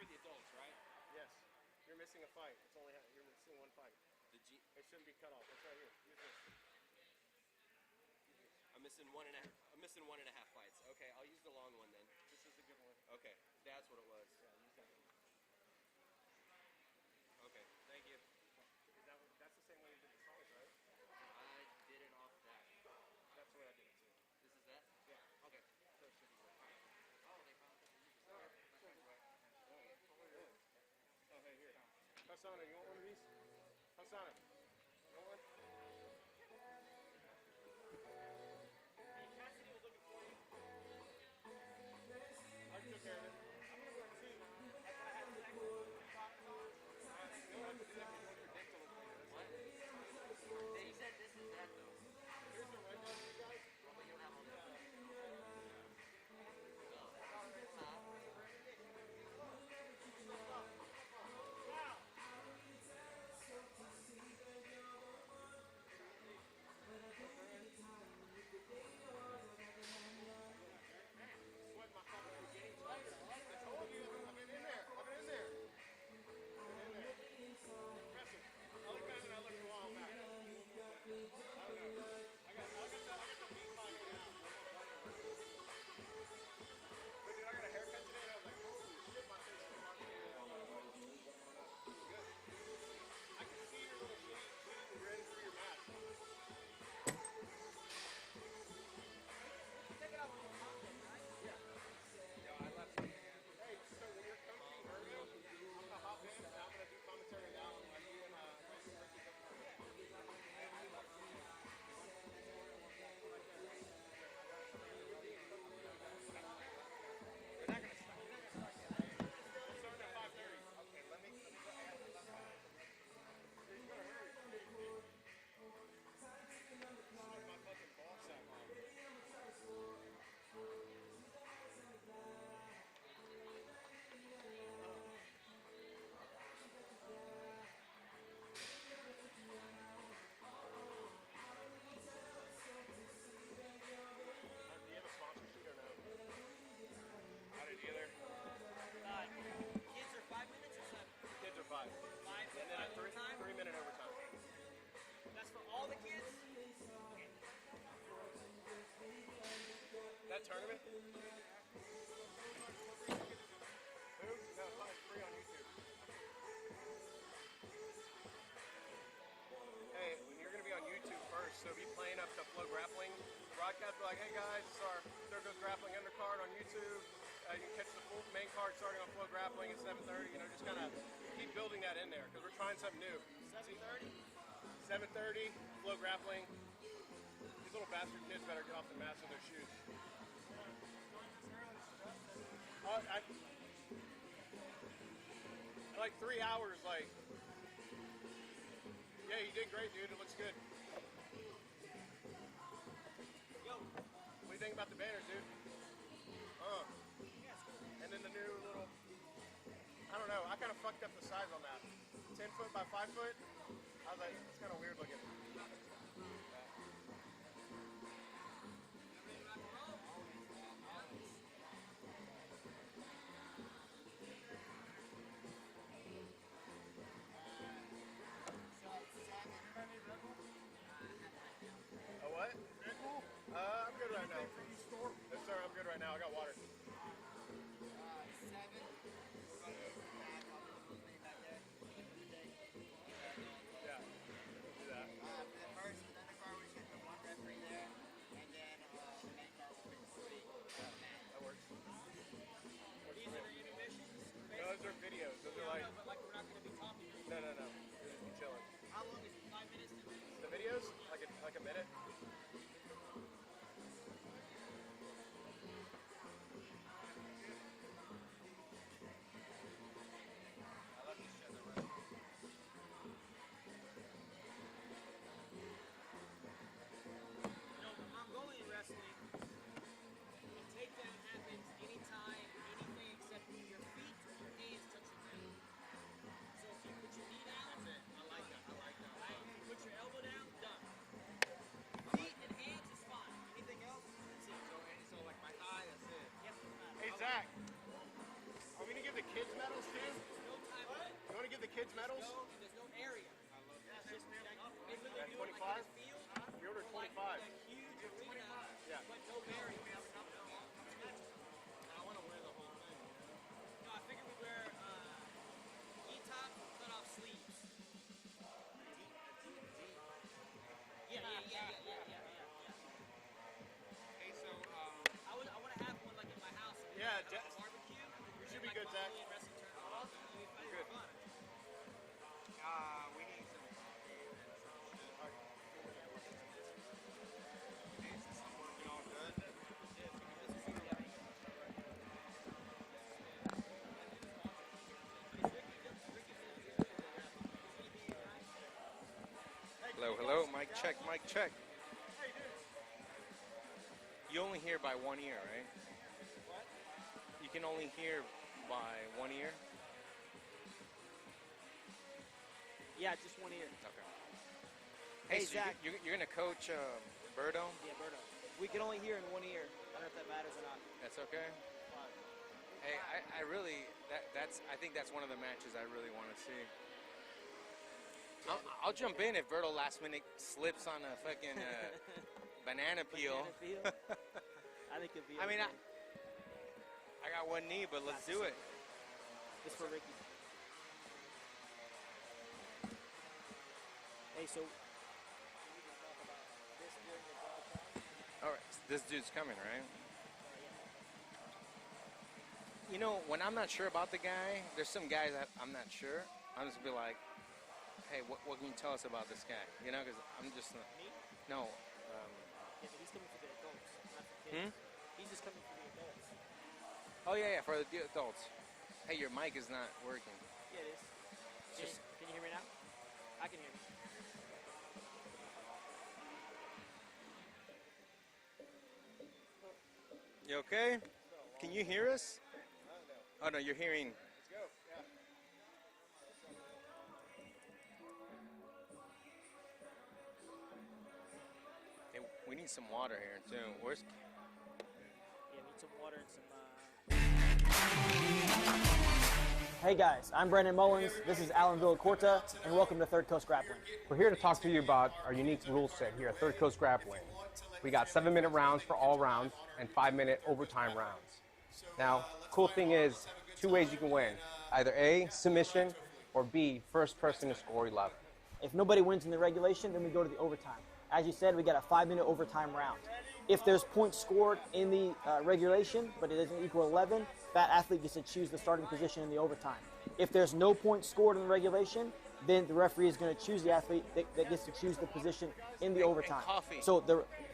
for the adults, right? Yes. You're missing a fight. You're missing one fight. It shouldn't be cut off. It's right here. Use this. I'm missing one and a half fights. Okay, I'll use the long one then. This is the good one. Okay, that's what it was. Yeah, use that one. Okay, thank you. That's the same way you did the songs, right? I did it off that. That's the way I did it too. This is that? Yeah. Okay. So it should be right. Oh, they found it. Oh, hey, here. Hasana, you want one of these? Hasana, you want one? Hey, Cassidy was looking for you. I took care of it. I'm going to wear two. That's why I had sex. You don't have to do that because your dick to look like this. What? He said this is that though. Here's the right one for you guys. Oh, but you don't have all that. Sweat my fucking getting tighter. I told you. I've been in there. I've been in there. Impressive. I look back and I looked a while back. I don't know. I got the beat fighting now. But dude, I got a haircut today and I was like, holy shit, my face is fucking good. I can see your little shitty ready for your match. Take it out with your mom, right? Yeah. Yo, I left something again. Hey, so when you're coaching Herman, I'm gonna hop in and I'm gonna do commentary now on like you and We're not gonna stop. I'm starting at 5:30. Okay, let me go. You gotta hurry. Slip my fucking ball sack on. Do you have a sponsor sheet or no? I didn't either. Kids are 5 minutes or 7? Kids are 5. 5 And then a overtime? 3-minute overtime. That's for all the kids? That tournament? Who? No, it's free on YouTube. Hey, you're going to be on YouTube first, so be playing up the Flow Grappling broadcast. Be like, hey guys, this is our Third Coast Grappling undercard on YouTube. You can catch the full main card starting on Flow Grappling at 7:30. You know, just kind of keep building that in there because we're trying something new. 7:30? 7:30, Flow Grappling. These little bastard kids better get off the mats with their shoes. Like 3 hours, like. Yeah, you did great, dude. It looks good. Yo. What do you think about the banners, dude? And then the new little, I don't know, I kind of fucked up the size on that. 10 foot by 5 foot. I was like, it's kind of weird looking. A what? Red Bull? I'm good right now. Anything for you store? Yes, sir, I'm good right now. I got water. 7. Yeah, do that. The first undercard kids medals? There's no area. It's just they literally At do it like 25? in a field. We ordered Like 25. a huge arena, Yeah. but no barrier. I want to wear the whole thing. No, I figured we wear e-top cut off sleeves. Yeah. Hey, so I want to have one like in my house. Yeah, Like a barbecue. you should be good, Zach. Wrestling tournament. It'd be Good. fun. we need some coffee and some shit. Hey, is this working all good? Hello, hello, mic check, mic check. You only hear by one ear, right? What? You can only hear by one ear? Yeah, just one ear. Okay. Hey, Hey, so Zach. you're going to coach Berto? Yeah, Berto. We can only hear in one ear. I don't know if that matters or not. That's okay? Hey, I really, I think that's one of the matches I really want to see. I'll jump in if Berto last minute slips on a fucking banana peel. Banana peel? I think it'll be. I mean, okay. I got one knee, but let's do it. This for Ricky. Hey, so. All right, this dude's coming, right? You know, when I'm not sure about the guy, there's some guys that I'm not sure. I'm just be like, hey, what can you tell us about this guy? You know, because I'm just Me? no. Yeah, but he's coming for the adults, not for kids. Hmm? He's just coming for the adults. Oh yeah, for the adults. Hey, your mic is not working. Yeah, it is. Can you hear me now? I can hear you. You okay? Can you hear us? Oh no, you're hearing. Let's go. Yeah. Hey, we need some water here too. Where's? Yeah, need some water and some. Hey guys, I'm Brandon Mullins. This is Alan Villacorta, and welcome to Third Coast Grappling. We're here to talk to you about our unique rule set here at Third Coast Grappling. We got 7-minute rounds for all rounds and 5-minute overtime rounds. Now, cool thing is, 2 ways you can win. Either A, submission, or B, first person to score 11. If nobody wins in the regulation, then we go to the overtime. As you said, we got a 5-minute overtime round. If there's points scored in the regulation, but it doesn't equal 11, that athlete gets to choose the starting position in the overtime. If there's no points scored in the regulation, then the referee is going to choose the athlete that gets to choose the position in the overtime. coffee. So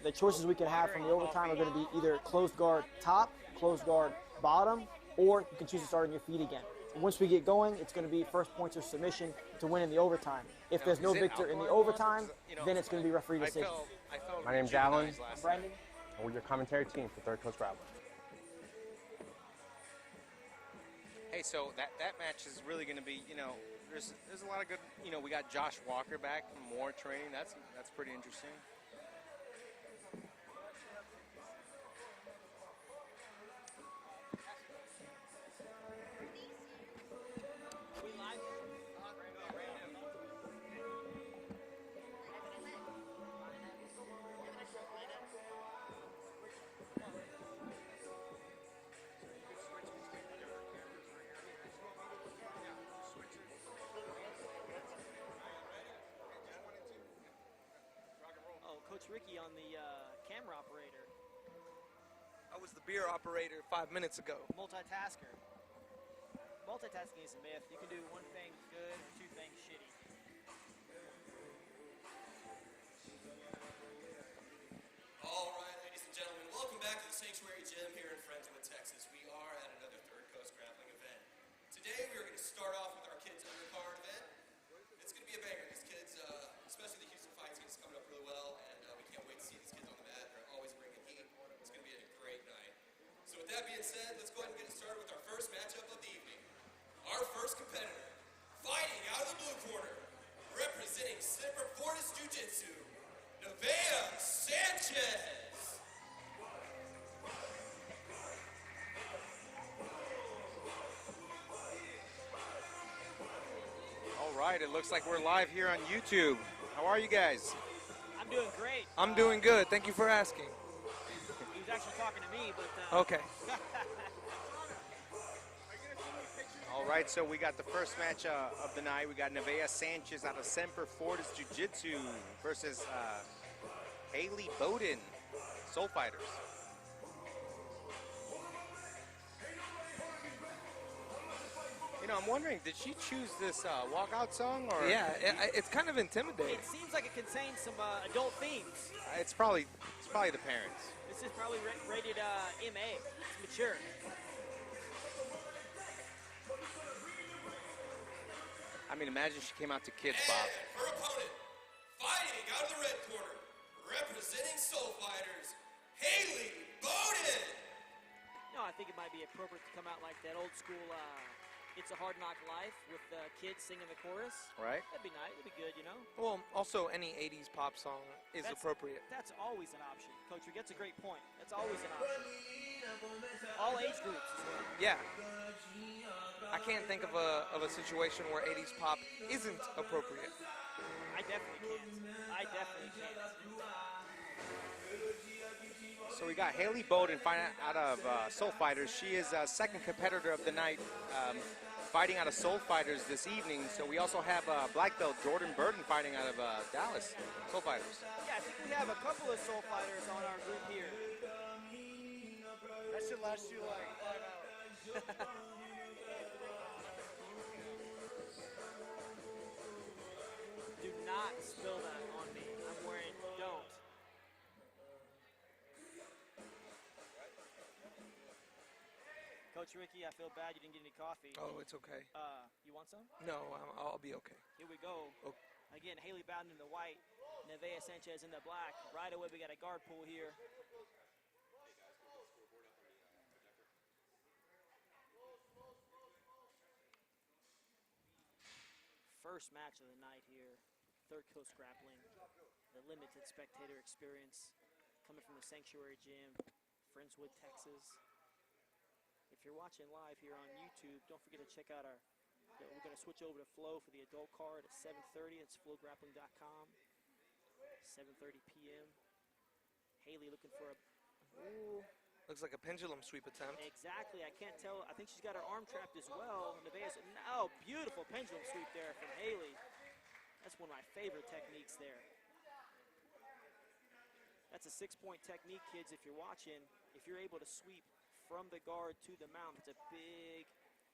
the choices we can have from the overtime are going to be either closed guard top, closed guard bottom, or you can choose to start on your feet again. Once we get going, it's going to be first points or submission to win in the overtime. If there's no Is it victor in the alcohol? overtime, You know, then it's going to be referee decision. I felt My name's Alan. rejuvenized last Brandon? And we're your commentary team for Third Coast Grappling. Hey, so that match is really going to be, you know, there's a lot of good, you know, we got Josh Walker back from more training. That's pretty interesting. We live? Oh, Coach Ricky on the camera operator, I was the beer operator 5 minutes ago. multitasker. Multitasking is a myth. You can do one thing good or 2 things shitty. All right, ladies and gentlemen, welcome back to the Sanctuary Gym here in Friendswood, Texas. We are at another Third Coast Grappling event. Today, we are going to start off with our kids' undercard event. It's going to be a banger. These kids, especially the Houston Fight team, is coming up really well, and we can't wait to see these kids on the mat. They're always bringing heat. It's going to be a great night. So with that being said, let's go ahead and get started with our first matchup of the evening. Our first competitor, fighting out of the blue corner, representing Semper Fortis Jiu-Jitsu, Nevaeh Sanchez. right, it looks like we're live here on YouTube. How are you guys? I'm doing great. I'm doing good. Thank you for asking. He was actually talking to me, but Okay. All right, so we got the first match of the night. We got Nevaeh Sanchez out of Semper Fortis Jiu-Jitsu versus Haley Bowden, Soul Fighters. You know, I'm wondering, did she choose this walkout song, or Yeah, it's kind of intimidating. it seems like it contains some adult themes. it's probably the parents? This is probably rated MA. It's mature. I mean, imagine she came out to Kids Bop. And her opponent, fighting out of the red corner, representing Soul Fighters, Haley Bowden. No, I think it might be appropriate to come out like that old school It's a Hard Knock Life with kids singing the chorus. Right? That'd be nice. That'd be good, you know? Well, also any 80s pop song is appropriate. That's always an option. Coach Rick, that's a great point. That's always an option. All age groups as well. Yeah. I can't think of a situation where 80s pop isn't appropriate. I definitely can't. I definitely can't. So we got Haley Bowden out of Soul Fighters. She is second competitor of the night, fighting out of Soul Fighters this evening. So we also have black belt Jordan Burton fighting out of Dallas, Soul Fighters. Yeah, I think we have a couple of Soul Fighters on our group here. That should last you like 5 hours. Do not spill that on me. I'm wearing don't. Coach Ricky, I feel bad you didn't get any coffee. Oh, it's okay. You want some? No, I'll be okay. Here we go. Oh. Again, Haley Bowden in the white, Nevaeh Sanchez in the black. Right away, we got a guard pull here. First match of the night here, Third Coast Grappling, the limited spectator experience, coming from the Sanctuary Gym, Friendswood, Texas. If you're watching live here on YouTube, don't forget to check out we're going to switch over to Flow for the adult card at 7:30. It's flowgrappling.com, 7:30 p.m. Haley looking for a, ooh, Looks like a pendulum sweep attempt. exactly, I can't tell. I think she's got her arm trapped as well. Nevaeh's, no, beautiful pendulum sweep there from Haley. That's one of my favorite techniques there. That's a 6-point technique, kids, if you're watching. If you're able to sweep from the guard to the mount, it's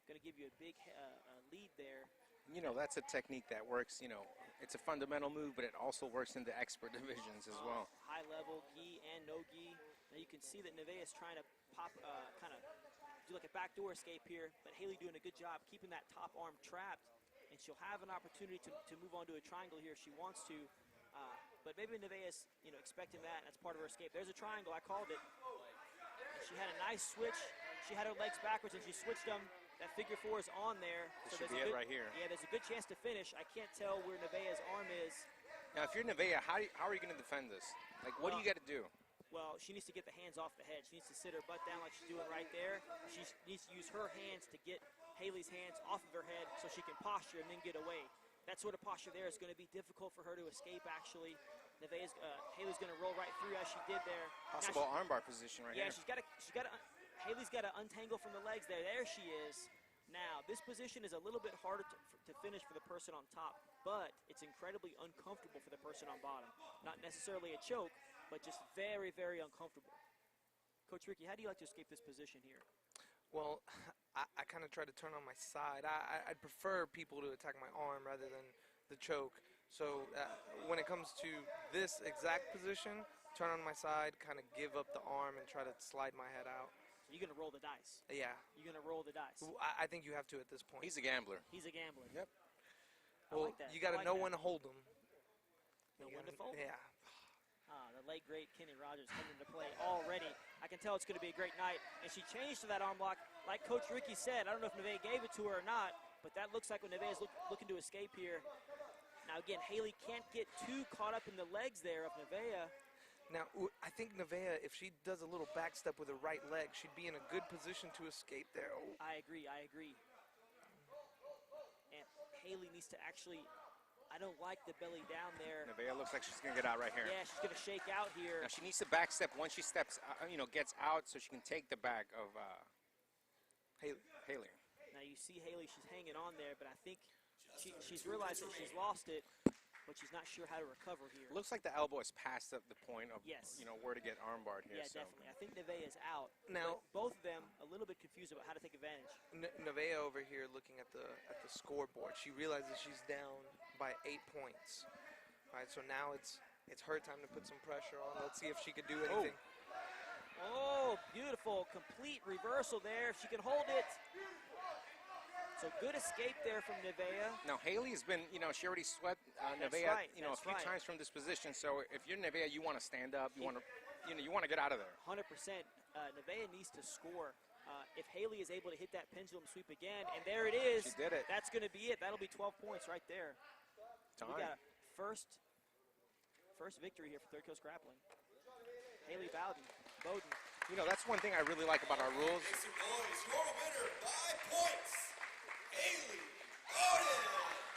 going to give you a big lead there. You know, that's a technique that works, you know, it's a fundamental move, but it also works in the expert divisions as well. High level, gi and no gi. Now you can see that Nevaeh is trying to pop, kind of do like a backdoor escape here, but Haley doing a good job keeping that top arm trapped, and she'll have an opportunity to move on to a triangle here if she wants to. But maybe Nevaeh is, expecting that, and that's part of her escape. There's a triangle, I called it. And she had a nice switch. She had her legs backwards, and she switched them. That figure 4 is on there. This so should there's be a it good, right here. Yeah, there's a good chance to finish. I can't tell where Nevaeh's arm is. Now, if you're Nevaeh, how are you going to defend this? Like, what do you got to do? Well, she needs to get the hands off the head. She needs to sit her butt down like she's doing right there. She needs to use her hands to get Haley's hands off of her head so she can posture and then get away. That sort of posture there is going to be difficult for her to escape, actually. Haley's going to roll right through as she did there. Possible armbar position right yeah, here. Haley's got to untangle from the legs there. There she is. Now, this position is a little bit harder to finish for the person on top, but it's incredibly uncomfortable for the person on bottom. Not necessarily a choke, but just very, very uncomfortable. Coach Ricky, how do you like to escape this position here? Well, I kind of try to turn on my side. I'd prefer people to attack my arm rather than the choke. So when it comes to this exact position, turn on my side, kind of give up the arm and try to slide my head out. So you're going to roll the dice. Yeah. You're going to roll the dice. I think you have to at this point. He's a gambler. He's a gambler. Yep. Well, like that. you got to I like know that. when to hold them. Know when to fold? Yeah. The late, great Kenny Rogers coming into play already. I can tell it's going to be a great night. And she changed to that arm block. Like Coach Ricky said, I don't know if Nevaeh gave it to her or not, but that looks like when Nevaeh is looking to escape here. Now, again, Haley can't get too caught up in the legs there of Nevaeh. Now, I think Nevaeh, if she does a little back step with her right leg, she'd be in a good position to escape there. Oh. I agree. And Haley needs to actually, I don't like the belly down there. Nevaeh looks like she's going to get out right here. Yeah, she's going to shake out here. Now she needs to back step once she steps, gets out so she can take the back of Haley. Now you see Haley, she's hanging on there, but I think she's realized that she's lost it, but she's not sure how to recover here. Looks like the elbow is past the point of, Yes. where to get armbarred here. Yeah, so. definitely. I think Nevaeh is out. Now- but both of them a little bit confused about how to take advantage. Nevaeh over here looking at the scoreboard. She realizes she's down by 8 points. All right, so now it's her time to put some pressure on. Let's see if she could do anything. Oh, beautiful. Complete reversal there. If she can hold it. So good escape there from Nevaeh. Now Haley has been, she already swept That's Nevaeh, right, a that's few right. times from this position. So if you're Nevaeh, you want to stand up. You want to, you want to get out of there. 100%. Nevaeh needs to score. If Haley is able to hit that pendulum sweep again, and there it is. She did it. That's going to be it. That'll be 12 points right there. Time. We got a first victory here for Third Coast Grappling. Haley Bowden. That's one thing I really like about our rules. Ladies and boys, your winner by points, Haley Bowden.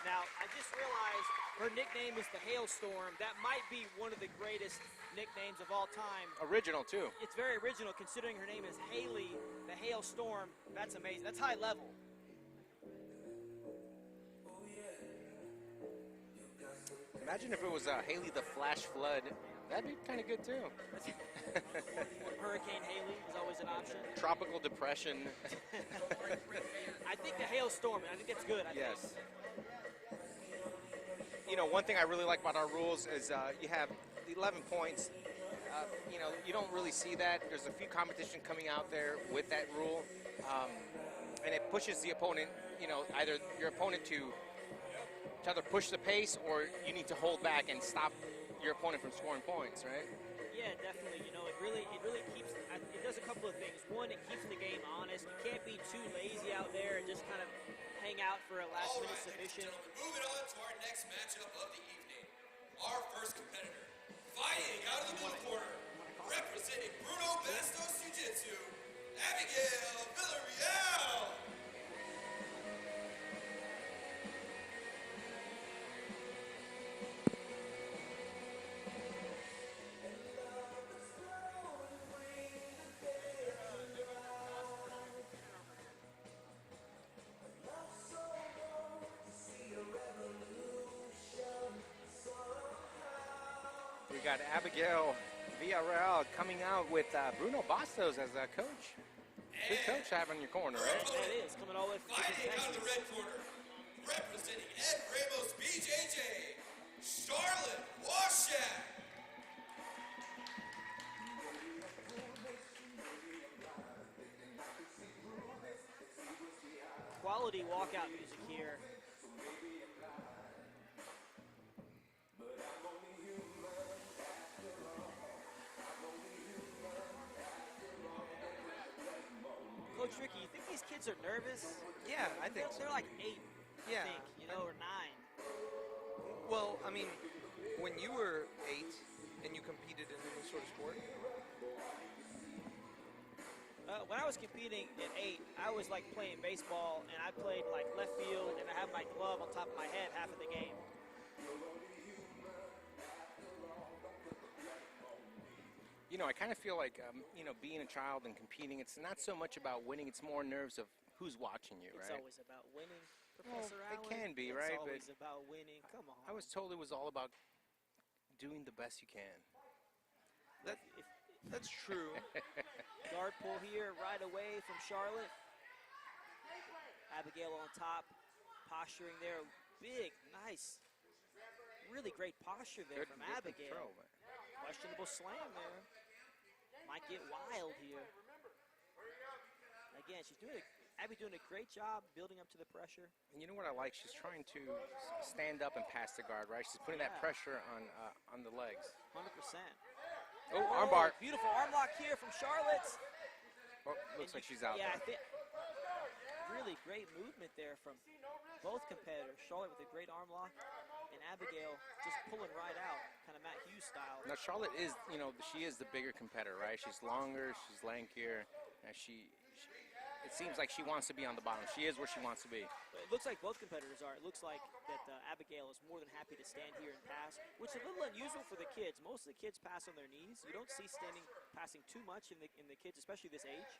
Now, I just realized her nickname is the Hailstorm. That might be one of the greatest nicknames of all time. Original, too. It's very original considering her name is Haley the Hailstorm. That's amazing. That's high level. Imagine if it was Haley the Flash Flood. That'd be kind of good, too. Hurricane Haley is always an option. Tropical depression. I think the Hailstorm, I think that's good. I Yes. think. One thing I really like about our rules is you have 11 points. You don't really see that. There's a few competition coming out there with that rule, and it pushes the opponent. Either your opponent to either push the pace or you need to hold back and stop your opponent from scoring points, right? Yeah, definitely. It really keeps. It does a couple of things. One, it keeps the game honest. You can't be too lazy out there and just kind of hang out for a last minute submission. Gentlemen, moving on to our next matchup of the evening. Our first competitor, fighting out of the blue corner, representing Bruno Bastos Jiu-Jitsu, Abigail Villarreal. We got Abigail Villarreal coming out with Bruno Bastos as a coach. Good coach to have in your corner, right? Yeah, it is. Coming all the way from Fighting out of the Texas. red corner, representing Ed Ramos BJJ, Charlotte Washak. Quality walkout music here. Coach Ricky, you think these kids are nervous? Yeah, I think so. They're like 8, Yeah. I think, or 9. Well, I mean, when you were 8 and you competed in any sort of sport, When I was competing at 8, I was like playing baseball, and I played like left field, and I had my glove on top of my head half of the game. I kind of feel like, being a child and competing, it's not so much about winning, it's more nerves of who's watching you, It's right? always about winning, Professor it Allen. can be, it's right? always But about winning. Come on. I was told it was all about doing the best you can. that's true. Guard pull here right away from Charlotte. Abigail on top, posturing there. Big, nice, really great posture there from Abigail. Control, man. Questionable slam there. Might get wild here. Again, Abby doing a great job building up to the pressure. And you know what I like? She's trying to stand up and pass the guard, right? She's putting that Yeah. pressure on the legs. 100%. Oh, armbar. Beautiful arm lock here from Charlotte. Oh, looks like she's out Yeah, I there. think really great movement there from both competitors. Charlotte with a great arm lock, and Abigail just pulling right out, kind of Matt Hughes style. Now Charlotte is, she is the bigger competitor, right? She's longer, she's lankier, and it seems like she wants to be on the bottom. She is where she wants to be. But it looks like both competitors are. It looks like that Abigail is more than happy to stand here and pass, which is a little unusual for the kids. Most of the kids pass on their knees. You don't see passing too much in the kids, especially this age.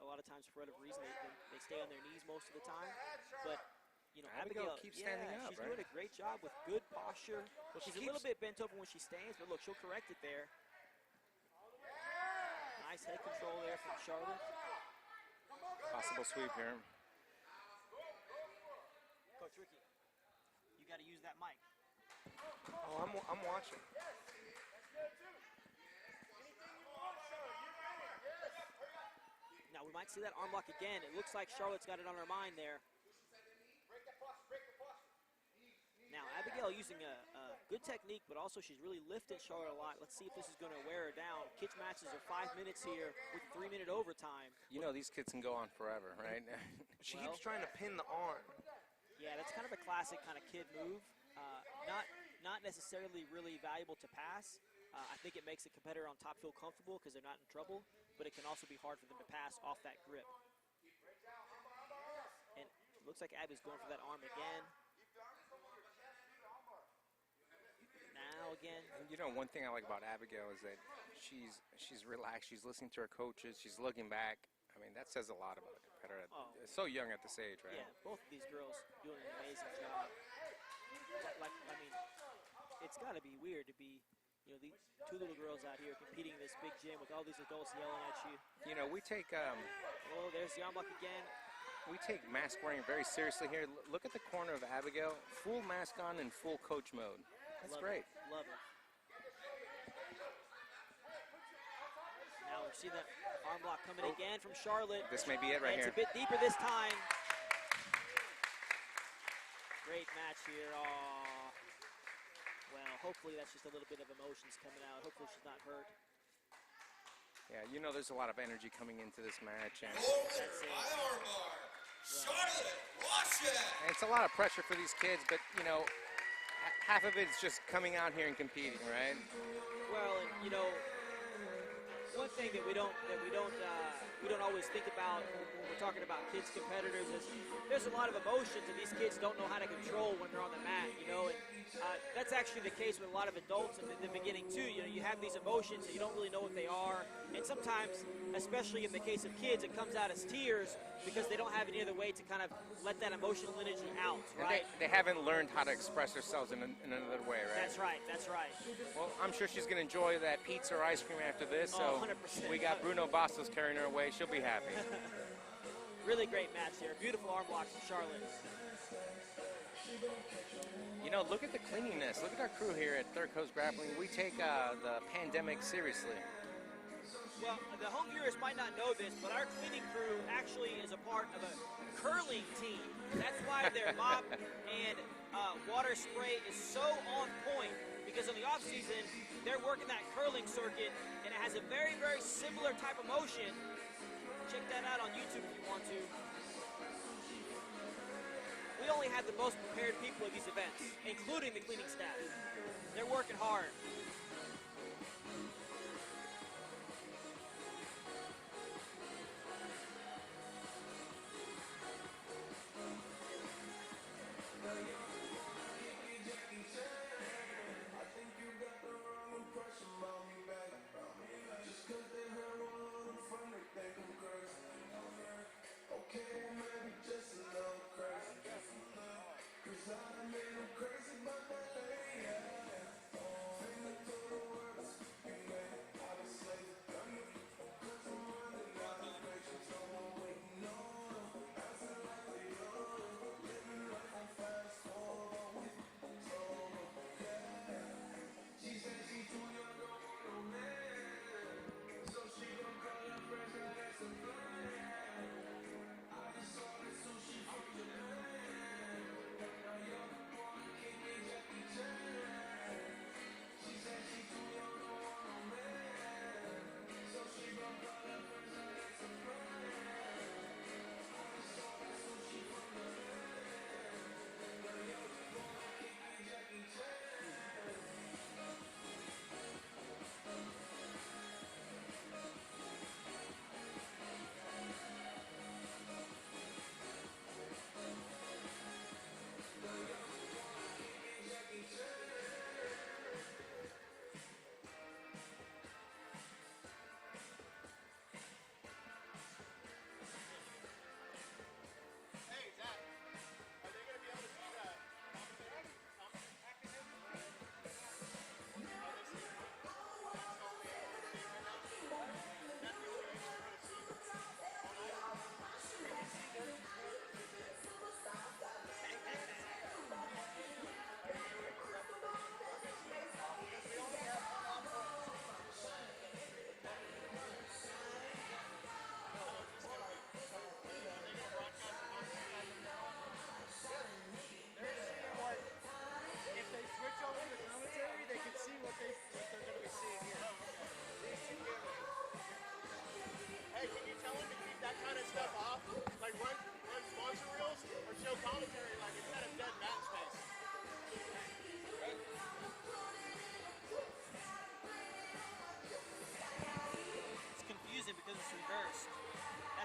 A lot of times, for whatever reason, they stay on their knees most of the time. But you know, Abigail keeps standing up, she's right? doing a great job with good posture. Well, She's a little bit bent over when she stands, but look, she'll correct it there. Nice head control there from Charlotte. Possible sweep here. Coach Ricky, you got to use that mic. Oh, I'm watching. Now we might see that arm lock again. It looks like Charlotte's got it on her mind there. Now Abigail using a good technique, but also she's really lifted Charlotte a lot. Let's see if this is going to wear her down. Kids matches are 5 minutes here with 3-minute overtime. You know these kids can go on forever, right? She keeps trying to pin the arm. Yeah, that's kind of a classic kind of kid move. Not necessarily really valuable to pass. I think it makes the competitor on top feel comfortable because they're not in trouble, but it can also be hard for them to pass off that grip. And it looks like Abby's going for that arm again. Now again. You know, one thing I like about Abigail is that she's relaxed. She's listening to her coaches. She's looking back. I mean, that says a lot about a competitor. So young at this age, right? Yeah, both of these girls doing an amazing job. I mean, it's got to be weird to be, you know, these two little girls out here competing in this big gym with all these adults yelling at you. You know, we take oh, there's the arm lock again. We take mask wearing very seriously here. Look at the corner of Abigail, full mask on and full coach mode. That's great. Love it. Now we're seeing that arm lock coming again from Charlotte. This may be it right here. It's a bit deeper this time. Great match here. Aww. Well, hopefully that's just a little bit of emotions coming out. Hopefully she's not hurt. Yeah, you know there's a lot of energy coming into this match. And Charlotte Washington. And it's a lot of pressure for these kids, but, you know, half of it is just coming out here and competing, right? Well, and, you know, one thing that we don't always think about when we're talking about kids competitors is there's a lot of emotions that these kids don't know how to control when they're on the mat, you know, and that's actually the case with a lot of adults in the beginning too. You know, you have these emotions and you don't really know what they are, and sometimes, especially in the case of kids, it comes out as tears because they don't have any other way to kind of let that emotional energy out, right? They haven't learned how to express themselves in another way, right? That's right, that's right. Well, I'm sure she's going to enjoy that pizza or ice cream after this, so 100%. we got Bruno Bastos carrying her away. She'll be happy. Really great match here. Beautiful arm blocks from Charlotte. You know, look at the cleanliness. Look at our crew here at Third Coast Grappling. We take the pandemic seriously. Well, the home viewers might not know this, but our cleaning crew actually is a part of a curling team. That's why their mop and water spray is so on point, because in the off season, they're working that curling circuit, and it has a very, very similar type of motion. Check that out on YouTube if you want to. We only have the most prepared people at these events, including the cleaning staff. They're working hard.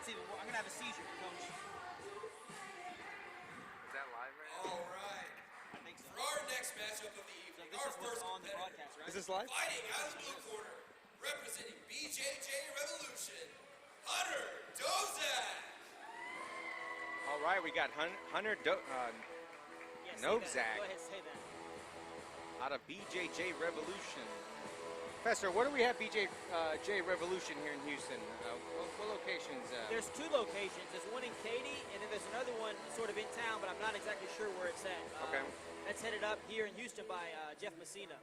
That's even more. I'm gonna have a seizure, coach. Is that live right now? All right. I think so. For our next matchup of the So evening, this our is what's first on the competitor, broadcast, right? Is this live? fighting out of the blue corner, representing BJJ Revolution, Hunter Dozak. All right, we got Hunter Yeah, say Novak. that. Go ahead, say that. out of BJJ Revolution. Professor, where do we have BJJ Revolution here in Houston? What locations? There's two locations. There's one in Katy, and then there's another one sort of in town, but I'm not exactly sure where it's at. Okay. That's headed up here in Houston by Jeff Messina.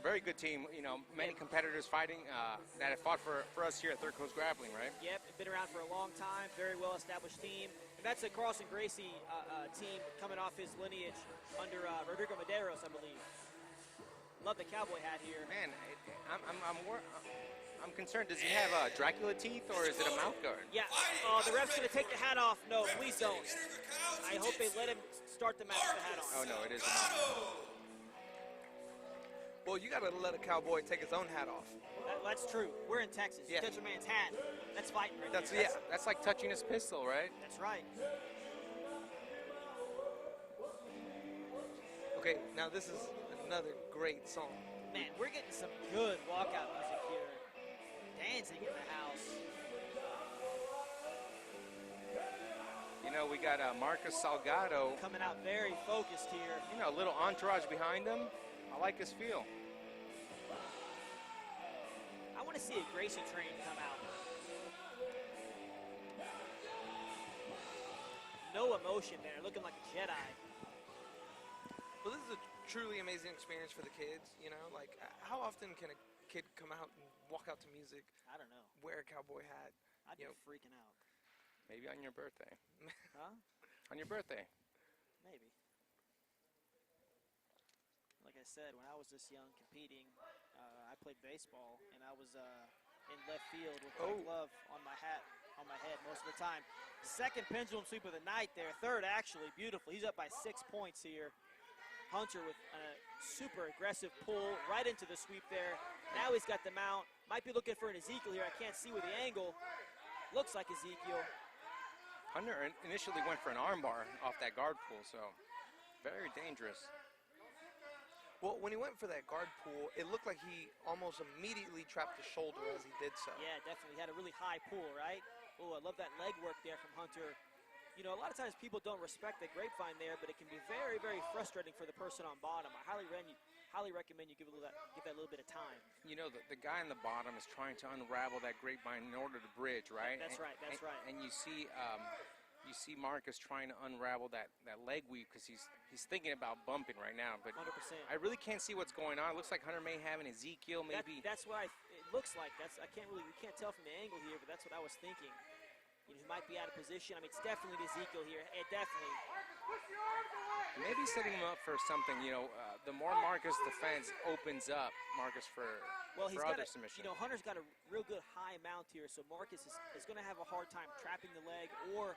Very good team. You know, many competitors fighting that have fought for us here at Third Coast Grappling, right? Yep, been around for a long time. Very well-established team. And that's a Carlson Gracie team coming off his lineage under Rodrigo Medeiros, I believe. Love the cowboy hat here. Man, I'm concerned. Does he have Dracula teeth or is it a mouth guard? Yeah. Oh, the ref's gonna take the hat off. No, please don't. I hope they let him start the match with the hat on. Oh no, it is a mouth. Well, you gotta let a cowboy take his own hat off. That's true. We're in Texas. Yeah. You touch a man's hat. That's fighting right That's there. yeah. That's like touching his pistol, right? That's right. Okay, now this is another great song. Man, we're getting some good walkout music here. Dancing in the house. You know, we got Marcus Salgado. Coming out very focused here. You know, a little entourage behind him. I like his feel. I want to see a Gracie train come out. No emotion there, looking like a Jedi. Well, this is a truly amazing experience for the kids, you know? Like, how often can a kid come out and walk out to music, I don't know. wear a cowboy hat? I'd be You know, freaking out. Maybe on your birthday. Huh? On your birthday. Maybe. Like I said, when I was this young competing, I played baseball, and I was in left field with my glove on my hat, on my head most of the time. Second pendulum sweep of the night there. Third, actually, beautiful. He's up by 6 points here. Hunter with a super aggressive pull right into the sweep there. Now he's got the mount. Might be looking for an Ezekiel here. I can't see with the angle. Looks like Ezekiel. Hunter initially went for an armbar off that guard pull, so very dangerous. Well, when he went for that guard pull, it looked like he almost immediately trapped the shoulder as he did so. Yeah, definitely. He had a really high pull, right? Oh, I love that leg work there from Hunter. You know, a lot of times people don't respect the grapevine there, but it can be very, very frustrating for the person on bottom. I highly recommend you give that little bit of time. You know, the guy on the bottom is trying to unravel that grapevine in order to bridge, right? That's right. And you see Marcus trying to unravel that leg weave because he's thinking about bumping right now. But 100%. I really can't see what's going on. It looks like Hunter may have an Ezekiel, maybe. That's what it looks like. We can't tell from the angle here, but that's what I was thinking. You know, he might be out of position. I mean, it's definitely Ezekiel here. Definitely. Maybe setting him up for something. You know, the more Marcus defends opens up Marcus for other submission. You know, Hunter's got a real good high mount here, so Marcus is going to have a hard time trapping the leg or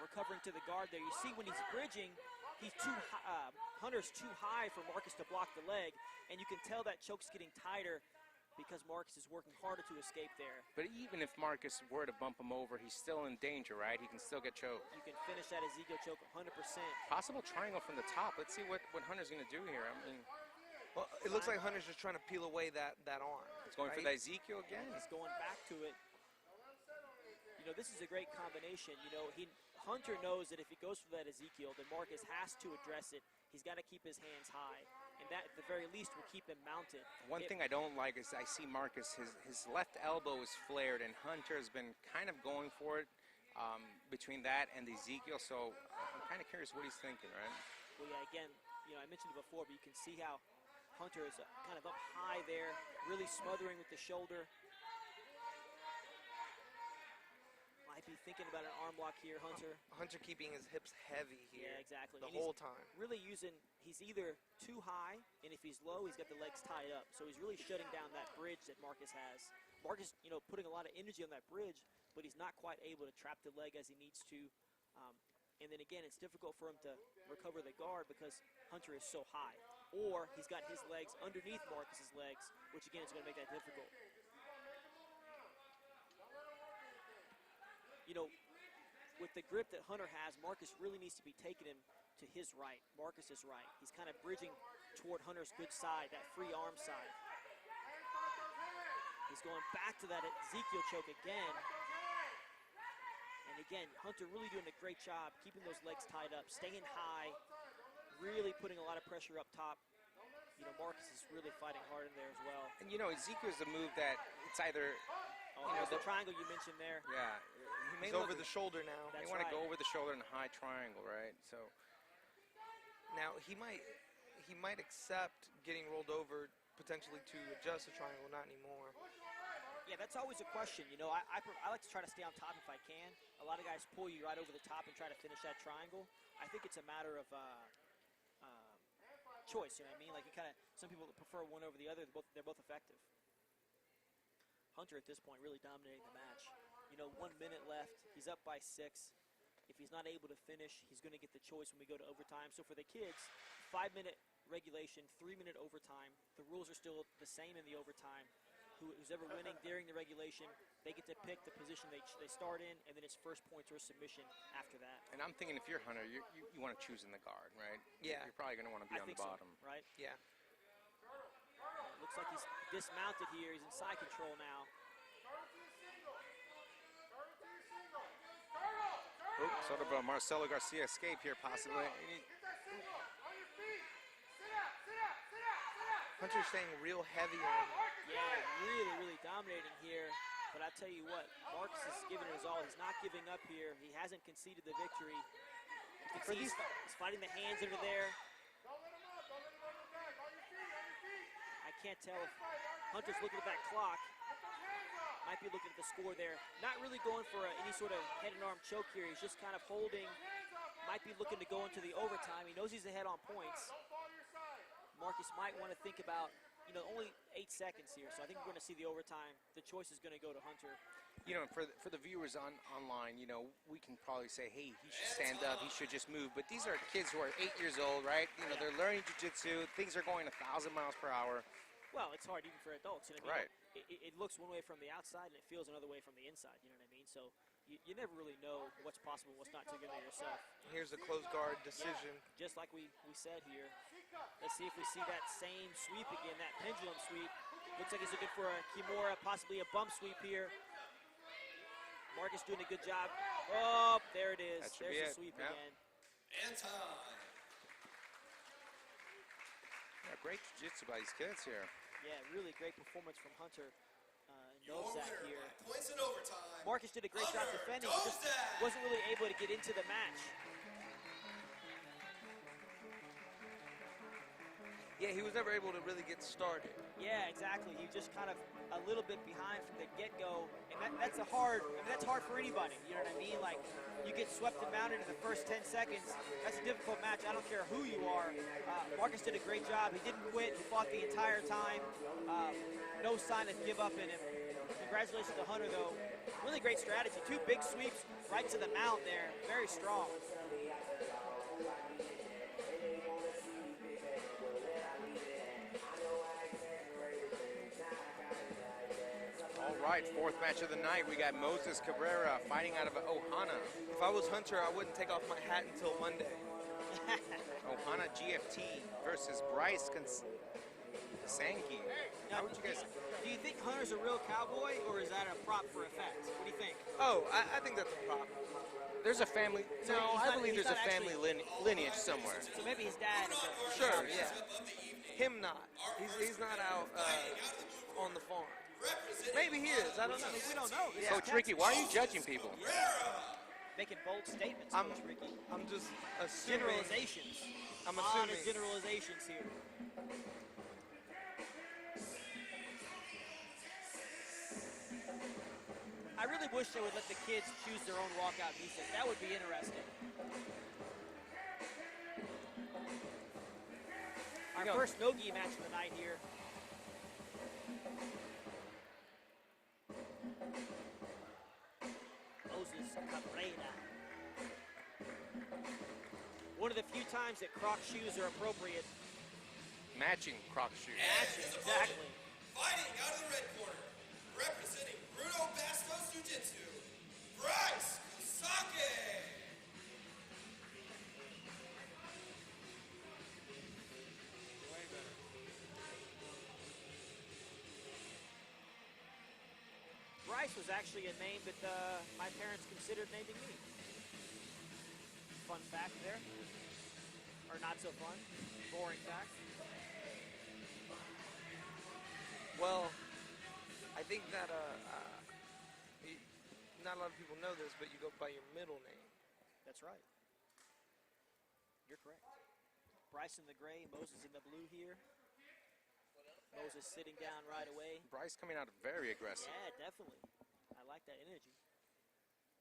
recovering to the guard there. You see when he's bridging, he's Hunter's too high for Marcus to block the leg, and you can tell that choke's getting tighter because Marcus is working harder to escape there. But even if Marcus were to bump him over, he's still in danger, right? He can still get choked. You can finish that Ezekiel choke 100%. Possible triangle from the top. Let's see what Hunter's going to do here. I mean, Well, it looks like Hunter's just trying to peel away that arm. he's going for right? that Ezekiel again. He's going back to it. You know, this is a great combination. You know, Hunter knows that if he goes for that Ezekiel, then Marcus has to address it. He's got to keep his hands high, and that, at the very least, will keep him mounted. One thing I don't like is I see Marcus, his left elbow is flared, and Hunter has been kind of going for it between that and the Ezekiel, so I'm kind of curious what he's thinking, right? Well, yeah, again, you know, I mentioned it before, but you can see how Hunter is kind of up high there, really smothering with the shoulder. Might be thinking about an arm lock here, Hunter. Hunter keeping his hips heavy here. Yeah, exactly. The And whole time. Really he's either too high, and if he's low, he's got the legs tied up. So he's really shutting down that bridge that Marcus has. Marcus, you know, putting a lot of energy on that bridge, but he's not quite able to trap the leg as he needs to. And then again, it's difficult for him to recover the guard because Hunter is so high. Or he's got his legs underneath Marcus's legs, which again is going to make that difficult. You you know, with the grip that Hunter has, Marcus really needs to be taking him to his right. Marcus is right. He's kind of bridging toward Hunter's good side, that free arm side. He's going back to that Ezekiel choke again. And again, Hunter really doing a great job keeping those legs tied up, staying high, really putting a lot of pressure up top. You know, Marcus is really fighting hard in there as well. And you know, Ezekiel's a move that it's either, Oh, there's the triangle you mentioned there. yeah, he may He's over look- the shoulder now. They That's want to right. go over the shoulder in a high triangle, right? So Now he might accept getting rolled over potentially to adjust the triangle, not anymore. Yeah, that's always a question. You know, I like to try to stay on top if I can. A lot of guys pull you right over the top and try to finish that triangle. I think it's a matter of choice. You know what I mean? Like, you kind of, some people prefer one over the other. They're both effective. Hunter at this point really dominating the match. You know, 1 minute left. He's up by 6. If he's not able to finish, he's going to get the choice when we go to overtime. So for the kids, 5-minute regulation, 3-minute overtime. The rules are still the same in the overtime. Who's ever winning during the regulation, they get to pick the position they start in, and then it's first points or submission after that. and I'm thinking if you're Hunter, you want to choose in the guard, right? Yeah. You're probably going to want to be I on the think so, bottom. right? Yeah. Looks like he's dismounted here. He's in side control now. Oops, sort of a Marcelo Garcia escape here, possibly. Hunter's staying real heavy on him. Yeah, really dominating here. But I tell you what, Marcus is giving it his all. He's not giving up here. He hasn't conceded the victory. You can see he's fighting the hands under there. I can't tell if Hunter's looking at that clock. Might be looking at the score there. Not really going for any sort of head and arm choke here. He's just kind of holding. Might be looking to go into the overtime. He knows he's ahead on points. Marcus might want to think about, you know, only 8 seconds here. So I think we're going to see the overtime. The choice is going to go to Hunter. You know, for the viewers online, you know, we can probably say, hey, he should stand up, he should just move. But these are kids who are 8 years old, right? You know, they're learning jiu-jitsu. Things are going 1,000 miles per hour. Well, it's hard even for adults. You know what I mean? Right. It looks one way from the outside, and it feels another way from the inside. You know what I mean? So you never really know what's possible and what's not till you know yourself. Here's a close guard decision. Just like we said here. Let's see if we see that same sweep again, that pendulum sweep. Looks like he's looking for a Kimura, possibly a bump sweep here. Marcus doing a good job. Oh, there it is. That should There's be the sweep it. Yeah. again. And time. Yeah, great jiu-jitsu by these kids here. Yeah, really great performance from Hunter. Your Novzak winner here. by points in overtime. Marcus did a great job Hunter defending. He just Novzak. wasn't really able to get into the match. Yeah, he was never able to really get started. Yeah, exactly. He was just kind of a little bit behind from the get-go, and that's hard for anybody. You know what I mean? Like, you get swept and mounted in the first 10 seconds. That's a difficult match. I don't care who you are. Marcus did a great job. He didn't quit. He fought the entire time. No sign of give up in him. Congratulations to Hunter, though. Really great strategy. 2 big sweeps right to the mount there. Very strong. All right, 4th match of the night. We got Moses Cabrera fighting out of Ohana. If I was Hunter, I wouldn't take off my hat until Monday. Ohana GFT versus Bryce Sanki. How would you guys? Do you think Hunter's a real cowboy, or is that a prop for effect? What do you think? Oh, I think that's a prop. There's a family. So No, he's I not- believe he's there's a not family actually- lineage somewhere. So maybe his dad is a Sure, yeah. Him not. He's not out on the farm. Maybe he is. I don't know. We don't know. This is Coach Ricky, why are you judging people? making bold statements, I'm- Coach Ricky. I'm just assuming. Generalizations. I'm A lot of assuming. generalizations here. I really wish they would let the kids choose their own walkout defense. That would be interesting. Our first no-gi match of the night here. Moses Cabrera. One of the few times that Croc shoes are appropriate. Matching Croc shoes. Exactly. Fighting out of the red corner, representing Bruno Bastos Jiu-Jitsu, Bryce Sake. Way better. Bryce was actually a name that my parents considered naming me. Fun fact there. Or not so fun. Boring fact. Well, I think that not a lot of people know this, but you go by your middle name. That's right. You're correct. Bryce in the gray, Moses in the blue here. Moses sitting down right away. Bryce coming out very aggressive. Yeah, definitely. I like that energy.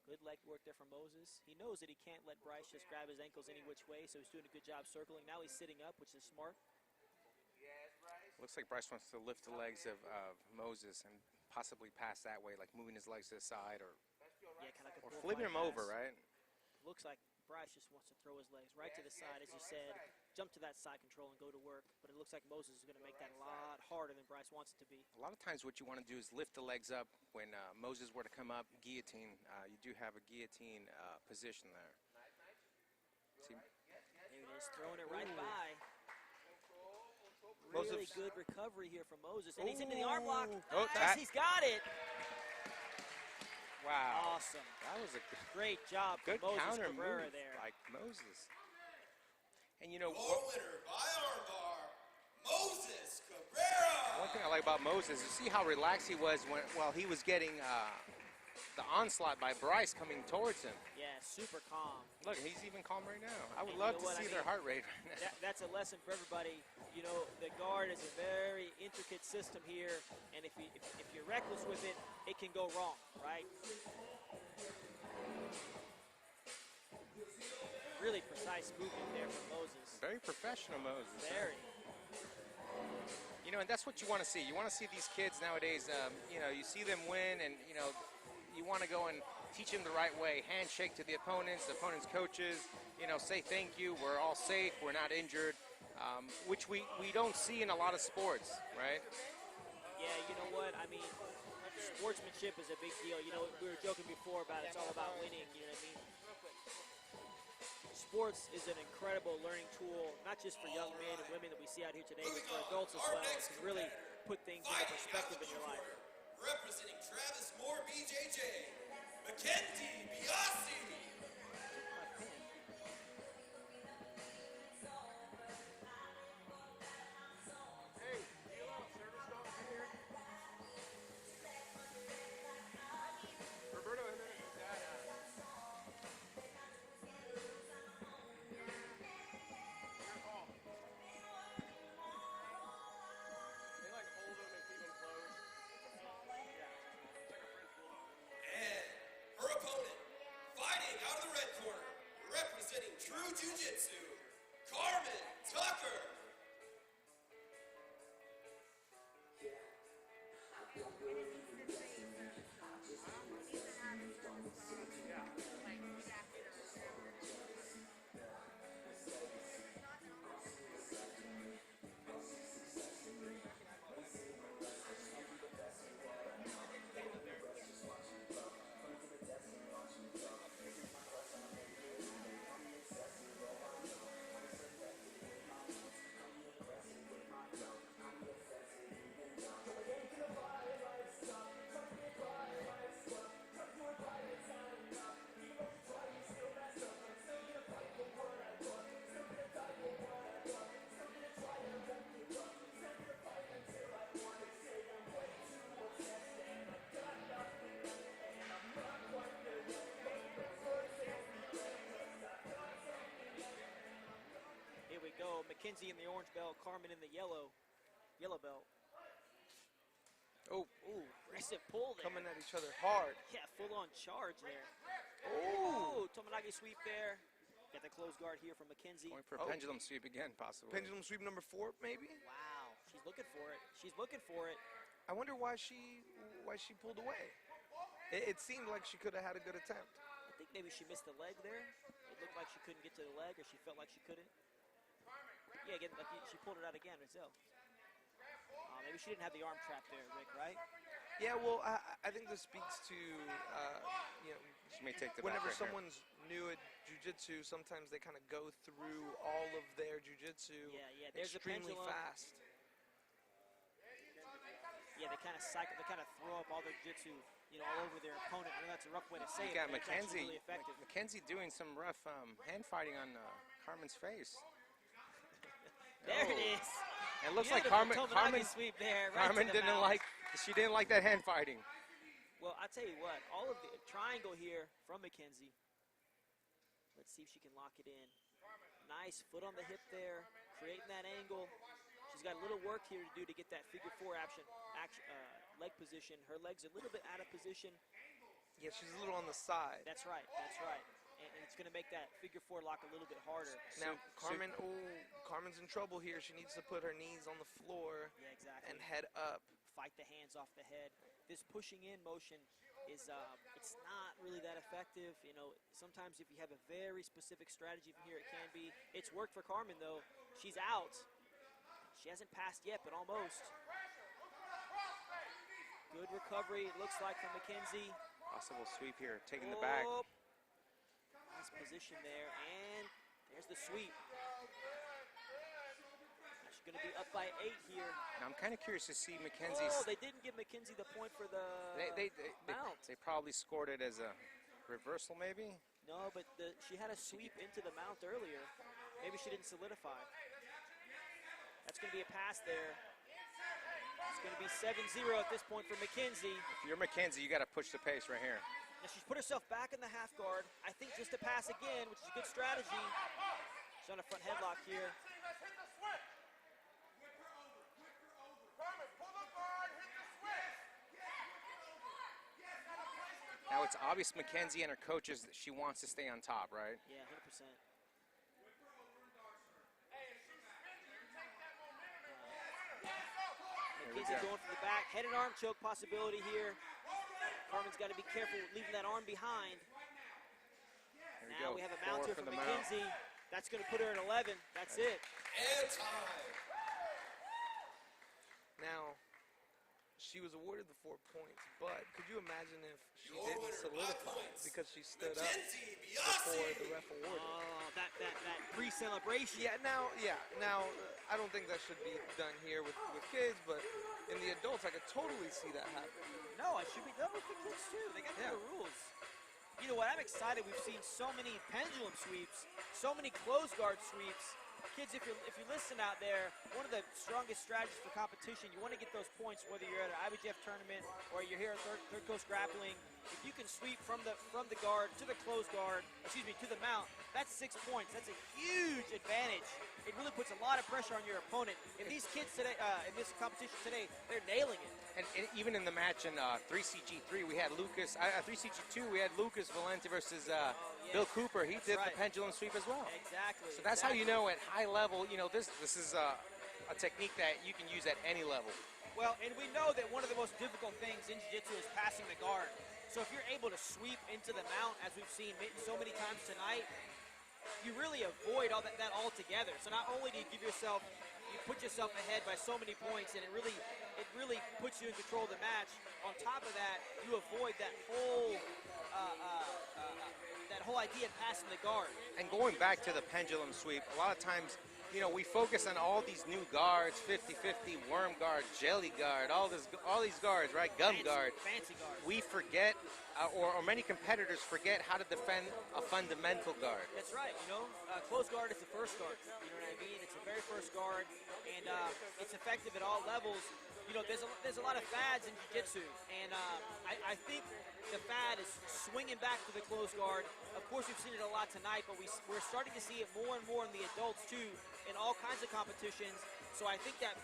Good leg work there from Moses. He knows that he can't let Bryce just grab his ankles any which way, so he's doing a good job circling. Now he's sitting up, which is smart. Looks like Bryce wants to lift the legs of Moses and possibly pass that way, like moving his legs to the side or Yeah, kind of like a flipping him over, pass. right? Looks like Bryce just wants to throw his legs right to the side, as you said, jump to that side control and go to work. But it looks like Moses is going to make that a lot harder than Bryce wants it to be. A lot of times what you want to do is lift the legs up. When Moses were to come up, guillotine, you do have a guillotine position there. See, There it is, throwing it right by. Moses- Really good recovery here from Moses. And he's into the arm block. Oh, Nice, that- he's got it. wow. Awesome. That was a Great job from good Moses counter Cabrera move there. like Moses. And you know, Your winner by armbar, Moses Cabrera. one thing I like about Moses is see how relaxed he was while he was getting the onslaught by Bryce coming towards him. Yeah, super calm. Look, he's even calm right now. I would And you love know to what, I see their mean, heart rate right now. That's a lesson for everybody. You know, the guard is a very intricate system here, and if you're reckless with it, it can go wrong, right? Really precise movement there from Moses. Very professional Moses. Very. You know, and that's what you want to see. You want to see these kids nowadays, you know, you see them win and, you know, you want to go and teach them the right way. Handshake to the opponent's coaches, you know, say thank you, we're all safe, we're not injured, which we don't see in a lot of sports, right? Yeah, you know what? I mean, sportsmanship is a big deal. You know, we were joking before about it's all about winning, you know what I mean? Sports is an incredible learning tool, not just for young men and women that we see out here today, but for adults as well. It can really put things into perspective in your life. Representing Travis Moore BJJ, Mackenzie Biasi. Roberto Jimenez is badass. Good call. They like hold them and keep them close. Yeah, it's like a French bulldog. And her opponent, fighting out of the red corner, representing True Jiu-Jitsu, Carmen Tucker. Here we go. Mackenzie in the orange belt, Carmen in the yellow belt. Oh, Ooh, aggressive pull there. coming at each other hard. Yeah, full-on charge there. Ooh. Oh, Tomonagi sweep there. Got the close guard here from Mackenzie. Going for a Oh. pendulum sweep again, possibly. Pendulum sweep number 4, maybe. Wow, she's looking for it. She's looking for it. I wonder why she pulled away. It seemed like she could have had a good attempt. I think maybe she missed the leg there. It looked like she couldn't get to the leg, or she felt like she couldn't. Yeah, again, like she pulled it out again herself. Maybe she didn't have the arm trap there, Rick, right? Yeah, well, I think this speaks to, you know, She may take the whenever back right here. someone's new at jiu-jitsu, sometimes they kind of go through all of their jiu-jitsu Yeah, there's a extremely pendulum. fast. Yeah, they kind of cycle, they kind of throw up all their jiu-jitsu, you know, all over their opponent. I know that's a rough way to say You it, got but it's actually Mackenzie. really effective. Mackenzie doing some rough hand fighting on Carmen's face. There it Oh. is. And it looks like Beautiful Carmen Tomodachi sweep there, right to Carmen the didn't mouth. she didn't like that hand fighting. Well, I tell you what, all of the triangle here from Mackenzie. Let's see if she can lock it in. Nice foot on the hip there, creating that angle. She's got a little work here to do to get that figure four leg position. Her legs are a little bit out of position. Yeah, she's a little on the side. That's right, that's right. And it's going to make that figure four lock a little bit harder. Now, Carmen's in trouble here. She needs to put her knees on the floor Yeah, exactly. and head up. Fight the hands off the head. This pushing in motion is it's not really that effective. You know, sometimes if you have a very specific strategy from here, it can be. It's worked for Carmen though. She's out. She hasn't passed yet, but almost. Good recovery, it looks like, from Mackenzie. Possible sweep here, taking the back. Oh, nice position there, and there's the sweep. She's going to be up by 8 here. Now I'm kind of curious to see Mackenzie's. Oh, they didn't give Mackenzie the point for the mount. They probably scored it as a reversal, maybe. No, but she had a sweep into the mount earlier. Maybe she didn't solidify. That's going to be a pass there. It's going to be 7-0 at this point for Mackenzie. If you're Mackenzie, you got to push the pace right here. Now she's put herself back in the half guard. I think just to pass again, which is a good strategy. She's on a front headlock here. Now it's obvious Mackenzie and her coaches that she wants to stay on top, right? Yeah, 100%. Mackenzie going for the back. Head and arm choke possibility here. Carmen's got to be careful leaving that arm behind. Now we have a mount here from Mackenzie. That's going to put her at 11. That's it. And time. Now, she was awarded the 4 points, but could you imagine if she Your didn't winner by solidify points, because she stood up Mackenzie before Biasi. the ref awarded? Oh, that pre-celebration. Yeah, now, I don't think that should be done here with kids, but in the adults, I could totally see that happen. No, it should be done with the kids too. They got the rules. You know what? I'm excited. We've seen so many pendulum sweeps, so many closed guard sweeps. Kids, if you listen out there, one of the strongest strategies for competition, you want to get those points whether you're at an IBJJF tournament or you're here at Third Coast Grappling. If you can sweep from the guard to the closed guard, to the mount, that's 6 points. That's a huge advantage. It really puts a lot of pressure on your opponent. And these kids today, in this competition today, they're nailing it. And even in the match in 3CG3, we had Lucas. 3CG2, we had Lucas Valente versus Bill Cooper. He did the pendulum sweep as well. Exactly. So that's how you know at high level, this is a technique that you can use at any level. Well, and we know that one of the most difficult things in jiu-jitsu is passing the guard. So if you're able to sweep into the mount, as we've seen so many times tonight, you really avoid all that altogether. So not only do you you put yourself ahead by so many points, and it really puts you in control of the match. On top of that, you avoid that whole idea of passing the guard. And going back to the pendulum sweep, a lot of times, we focus on all these new guards, 50-50, worm guard, jelly guard, all these guards, right? Gum guard. Fancy guard. We forget, or many competitors forget how to defend a fundamental guard. That's right. Closed guard is the first guard. You know what I mean? It's the very first guard, and it's effective at all levels. There's a lot of fads in jiu-jitsu, and I think the fad is swinging back to the closed guard. Of course, we've seen it a lot tonight, but we're starting to see it more and more in the adults too, in all kinds of competitions. So I think that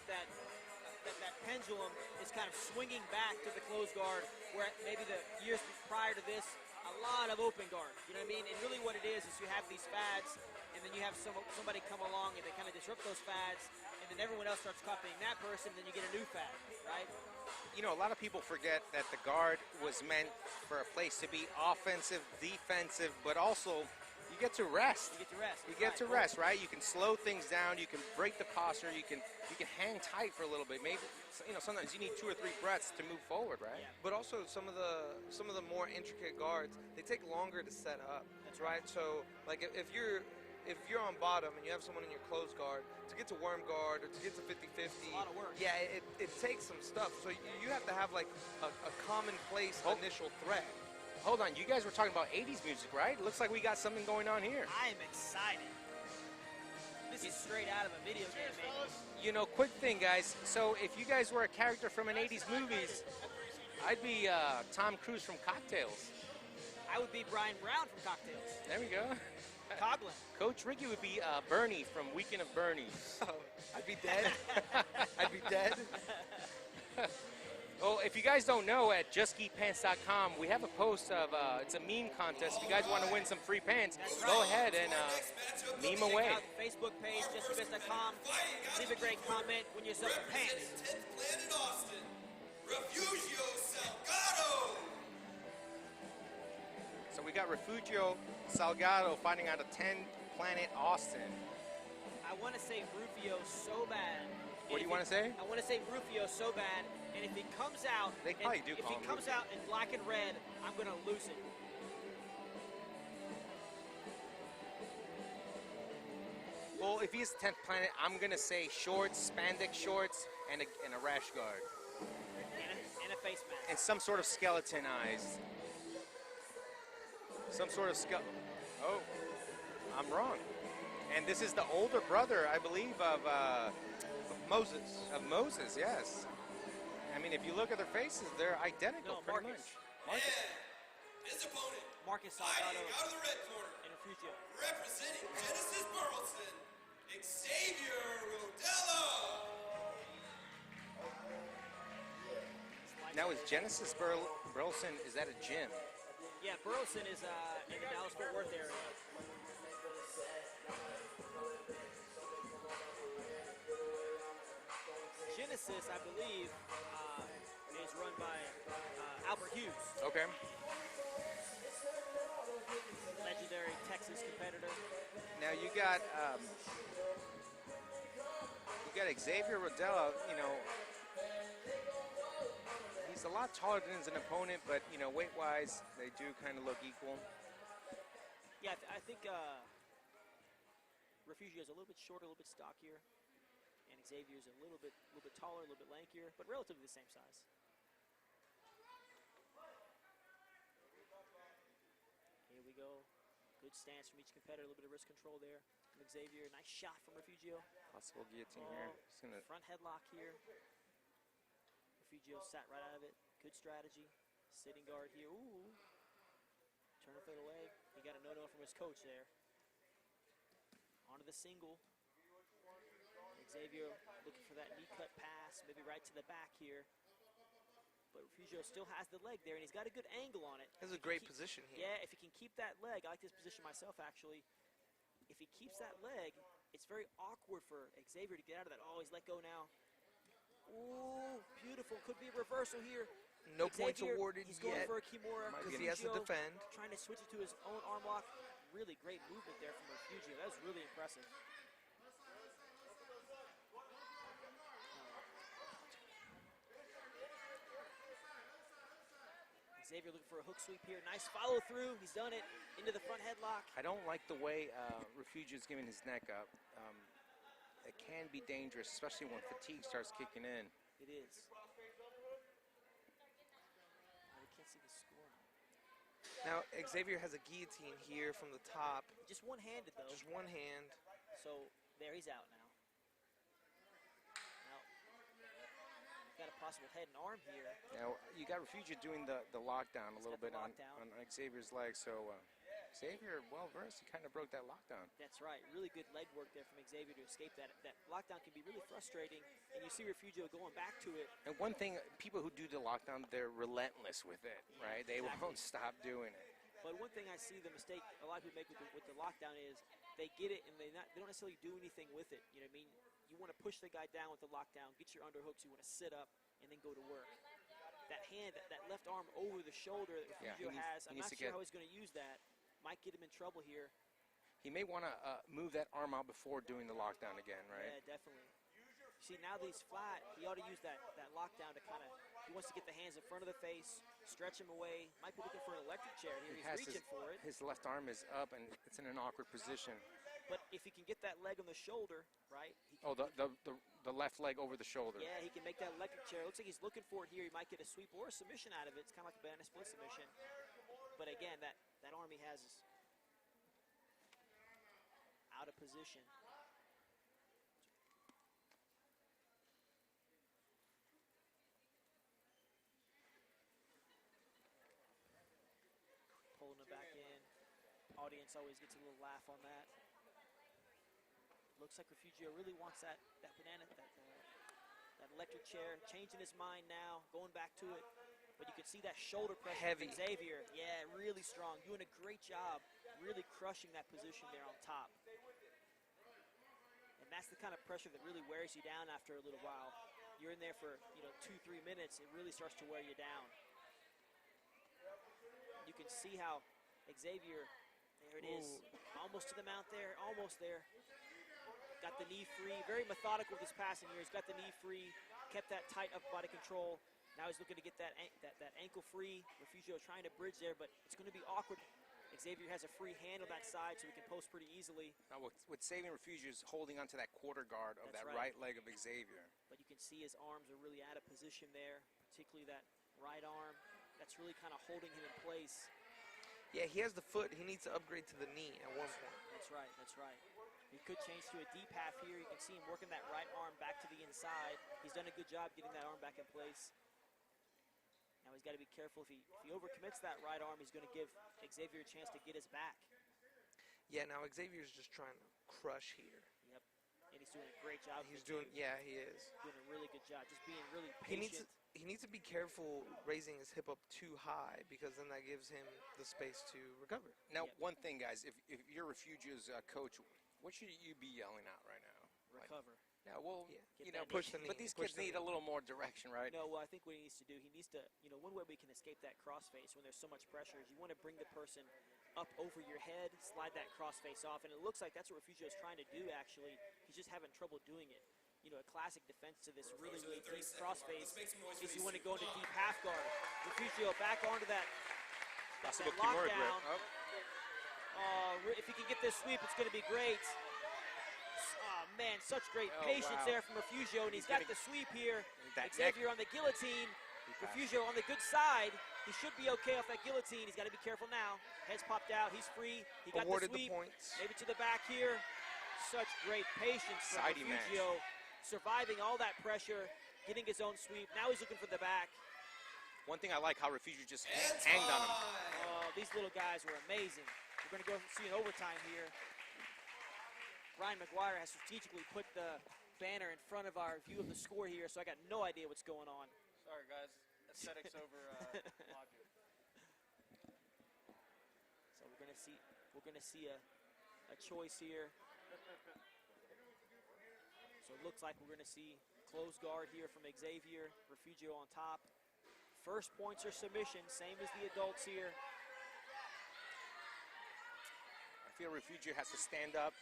pendulum is kind of swinging back to the closed guard, where maybe the years prior to this, a lot of open guard. You know what I mean? And really what it is you have these fads, and then you have somebody come along and they kind of disrupt those fads, and then everyone else starts copying that person, then you get a new fad, right? A lot of people forget that the guard was meant for a place to be offensive, defensive, but also You get to rest. You get to rest. You That's get right. to rest, right? You can slow things down. You can break the posture. You can hang tight for a little bit. Maybe sometimes you need 2 or 3 breaths to move forward, right? Yeah. But also some of the more intricate guards, they take longer to set up. That's right. So like if you're on bottom and you have someone in your closed guard, to get to worm guard or to get to 50-50, It's a lot of work. yeah, it takes some stuff. So you have to have like a commonplace initial threat. Hold on, you guys were talking about 80s music, right? It looks like we got something going on here. I am excited. This is straight out of a video game, man. You know, quick thing, guys. So if you guys were a character from an 80s movies, I'd be Tom Cruise from Cocktails. I would be Brian Brown from Cocktails. There we go. Coughlin. Coach Ricky would be Bernie from Weekend of Bernie's. Oh, I'd be dead. I'd be dead. Well, if you guys don't know, at JustGeekPants.com, we have a post of, it's a meme contest. If you guys want to win some free pants, go ahead and meme away. Check out the Facebook page, JustGeekPants.com. Leave a great comment, win yourself some pants. 10th Planet Austin, Refugio Salgado. So we got Refugio Salgado fighting out of 10th Planet Austin. I want to say Rufio so bad. What do you want to say? I want to say Rufio so bad, and if he comes out, They probably do if call he him comes Rufio. out in black and red, I'm gonna lose it. Well, if he's 10th Planet, I'm going to say shorts, spandex shorts, and a rash guard. And a face mask. And some sort of skeleton eyes. Some sort of Oh, I'm wrong. And this is the older brother, I believe, of Moses. Of Moses, yes. I mean, if you look at their faces, they're identical, No, pretty Marcus. much. Marcus. His opponent, Marcus fighting Salgado out of the red corner, and Refugio. representing Genesis Burleson, Xavier Rodello. Now, is Genesis Burleson, is that a gym? Yeah, Burleson is in the Dallas-Fort Worth area. Genesis, I believe, is run by Albert Hughes, Okay. legendary Texas competitor. Now you got Xavier Rodello. You know, he's a lot taller than his opponent, but you know, weight-wise, they do kind of look equal. Yeah, I think Refugio is a little bit shorter, a little bit stockier, and Xavier is a little bit taller, a little bit lankier, but relatively the same size. Here we go. Good stance from each competitor, a little bit of wrist control there from Xavier. Nice shot from Refugio. Possible guillotine here. He's gonna. Front headlock here. Refugio sat right out of it. Good strategy. Sitting guard here. Ooh. Turn the foot away. He got a no-no from his coach there. Onto the single. Xavier looking for that knee cut pass, maybe right to the back here. But Refugio still has the leg there, and he's got a good angle on it. This is a great position here. Yeah, if he can keep that leg, I like this position myself actually. If he keeps that leg, it's very awkward for Xavier to get out of that. Oh, he's let go now. Ooh, beautiful. Could be a reversal here. No points Xavier, awarded he's going yet for a Kimura. because he has to Refugio defend. Trying to switch it to his own arm lock. Really great movement there from Refugio. That was really impressive. Xavier looking for a hook sweep here. Nice follow through. He's done it into the front headlock. I don't like the way Refugio's giving his neck up. It can be dangerous, especially when fatigue starts kicking in. It is. Oh, we can't see the score. Now, Xavier has a guillotine here from the top. Just one-handed though. Just one hand. So there, he's out now. Now, got a possible head and arm here. Now, you got Refugio doing the lockdown a little got the bit on lockdown. Xavier's leg, so Xavier, well-versed, he kind of broke that lockdown. That's right. Really good leg work there from Xavier to escape that. That lockdown can be really frustrating, and you see Refugio going back to it. And one thing, people who do the lockdown, they're relentless with it, right? They exactly. won't stop doing it. But one thing I see the mistake a lot of people make with the lockdown is they get it and they don't necessarily do anything with it. You know what I mean? You want to push the guy down with the lockdown, get your underhooks, you want to sit up and then go to work. That hand, that left arm over the shoulder that Refugio has, I'm not sure how he's going to use that. Might get him in trouble here. He may want to move that arm out before doing the lockdown again, right? Yeah, definitely. See, now that he's flat, he ought to use that lockdown to kind of, he wants to get the hands in front of the face, stretch him away. Might be looking for an electric chair here. He's reaching for it. His left arm is up, and it's in an awkward position. But if he can get that leg on the shoulder, right? The left leg over the shoulder. Yeah, he can make that electric chair. Looks like he's looking for it here. He might get a sweep or a submission out of it. It's kind of like a banana split submission. But again, that arm he has is out of position. Pulling it back in. Audience always gets a little laugh on that. Looks like Refugio really wants that electric chair, changing his mind now, going back to it. But you can see that shoulder pressure Heavy. from Xavier. Yeah, really strong, doing a great job, really crushing that position there on top. And that's the kind of pressure that really wears you down after a little while. You're in there for 2-3 minutes, it really starts to wear you down. You can see how Xavier, there it is, almost to the mount there, almost there. Got the knee free, very methodical with his passing here. He's got the knee free, kept that tight upper body control. Now he's looking to get that ankle free. Refugio trying to bridge there, but it's going to be awkward. Xavier has a free hand on that side, so he can post pretty easily. Now, with saving Refugio is holding onto that quarter guard of That's that right leg of Xavier. But you can see his arms are really out of position there, particularly that right arm. That's really kind of holding him in place. Yeah, he has the foot. He needs to upgrade to the knee at one point. That's right, that's right. He could change to a deep half here. You can see him working that right arm back to the inside. He's done a good job getting that arm back in place. Now he's got to be careful. If he overcommits that right arm, he's going to give Xavier a chance to get his back. Yeah, now Xavier's just trying to crush here. Yep, and he's doing a great job. He is. Doing a really good job, just being really patient. He needs to be careful raising his hip up too high, because then that gives him the space to recover. Now, one thing, guys, if you're Refugio's coach, what should you be yelling out right now? Recover. Yeah, well, push the knee. But these kids need a little more direction, right? No, well, I think what he needs to do, one way we can escape that crossface when there's so much pressure is you want to bring the person up over your head, slide that crossface off, and it looks like that's what Refugio is trying to do, actually. He's just having trouble doing it. A classic defense to this really, really deep crossface is you want to go into deep half guard. Refugio back onto that lockdown. If he can get this sweep, it's going to be great. Oh, man, such great patience there from Refugio, and he's got the sweep here. Xavier on the guillotine. Refugio on the good side. He should be okay off that guillotine. He's got to be careful now. Head's popped out. He's free. He got the sweep. Maybe to the back here. Such great patience from Refugio. Surviving all that pressure, getting his own sweep. Now he's looking for the back. One thing I like how Refugio just hanged on him. Oh, these little guys were amazing. We're going to go see an overtime here. Ryan McGuire has strategically put the banner in front of our view of the score here, so I got no idea what's going on. Sorry, guys. Aesthetics over logic. So we're going to see a choice here. So it looks like we're going to see closed guard here from Xavier. Refugio on top. First points or submission, same as the adults here. I feel Refugio has to stand up,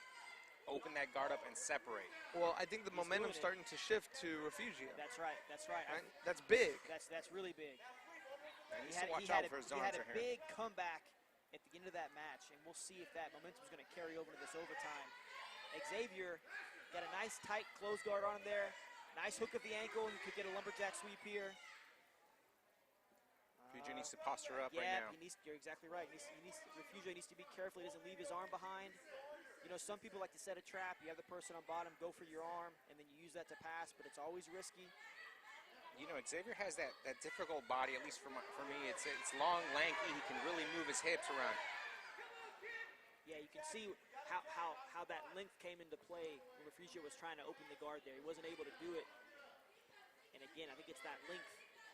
open that guard up, and separate. Well, I think the momentum's starting to shift to Refugio. That's right, that's right. That's big. That's really big. He had a big comeback at the end of that match, and we'll see if that momentum's going to carry over to this overtime. Xavier got a nice tight close guard on him there. Nice hook of the ankle, and you could get a lumberjack sweep here. Refugio needs to posture up right now. You're exactly right. Refugio needs to be careful he doesn't leave his arm behind. Some people like to set a trap. You have the person on bottom, go for your arm, and then you use that to pass, but it's always risky. Xavier has that difficult body, at least for me. It's long, lanky. He can really move his hips around. Yeah, you can see how that length came into play when Refugio was trying to open the guard there. He wasn't able to do it. And again, I think it's that length.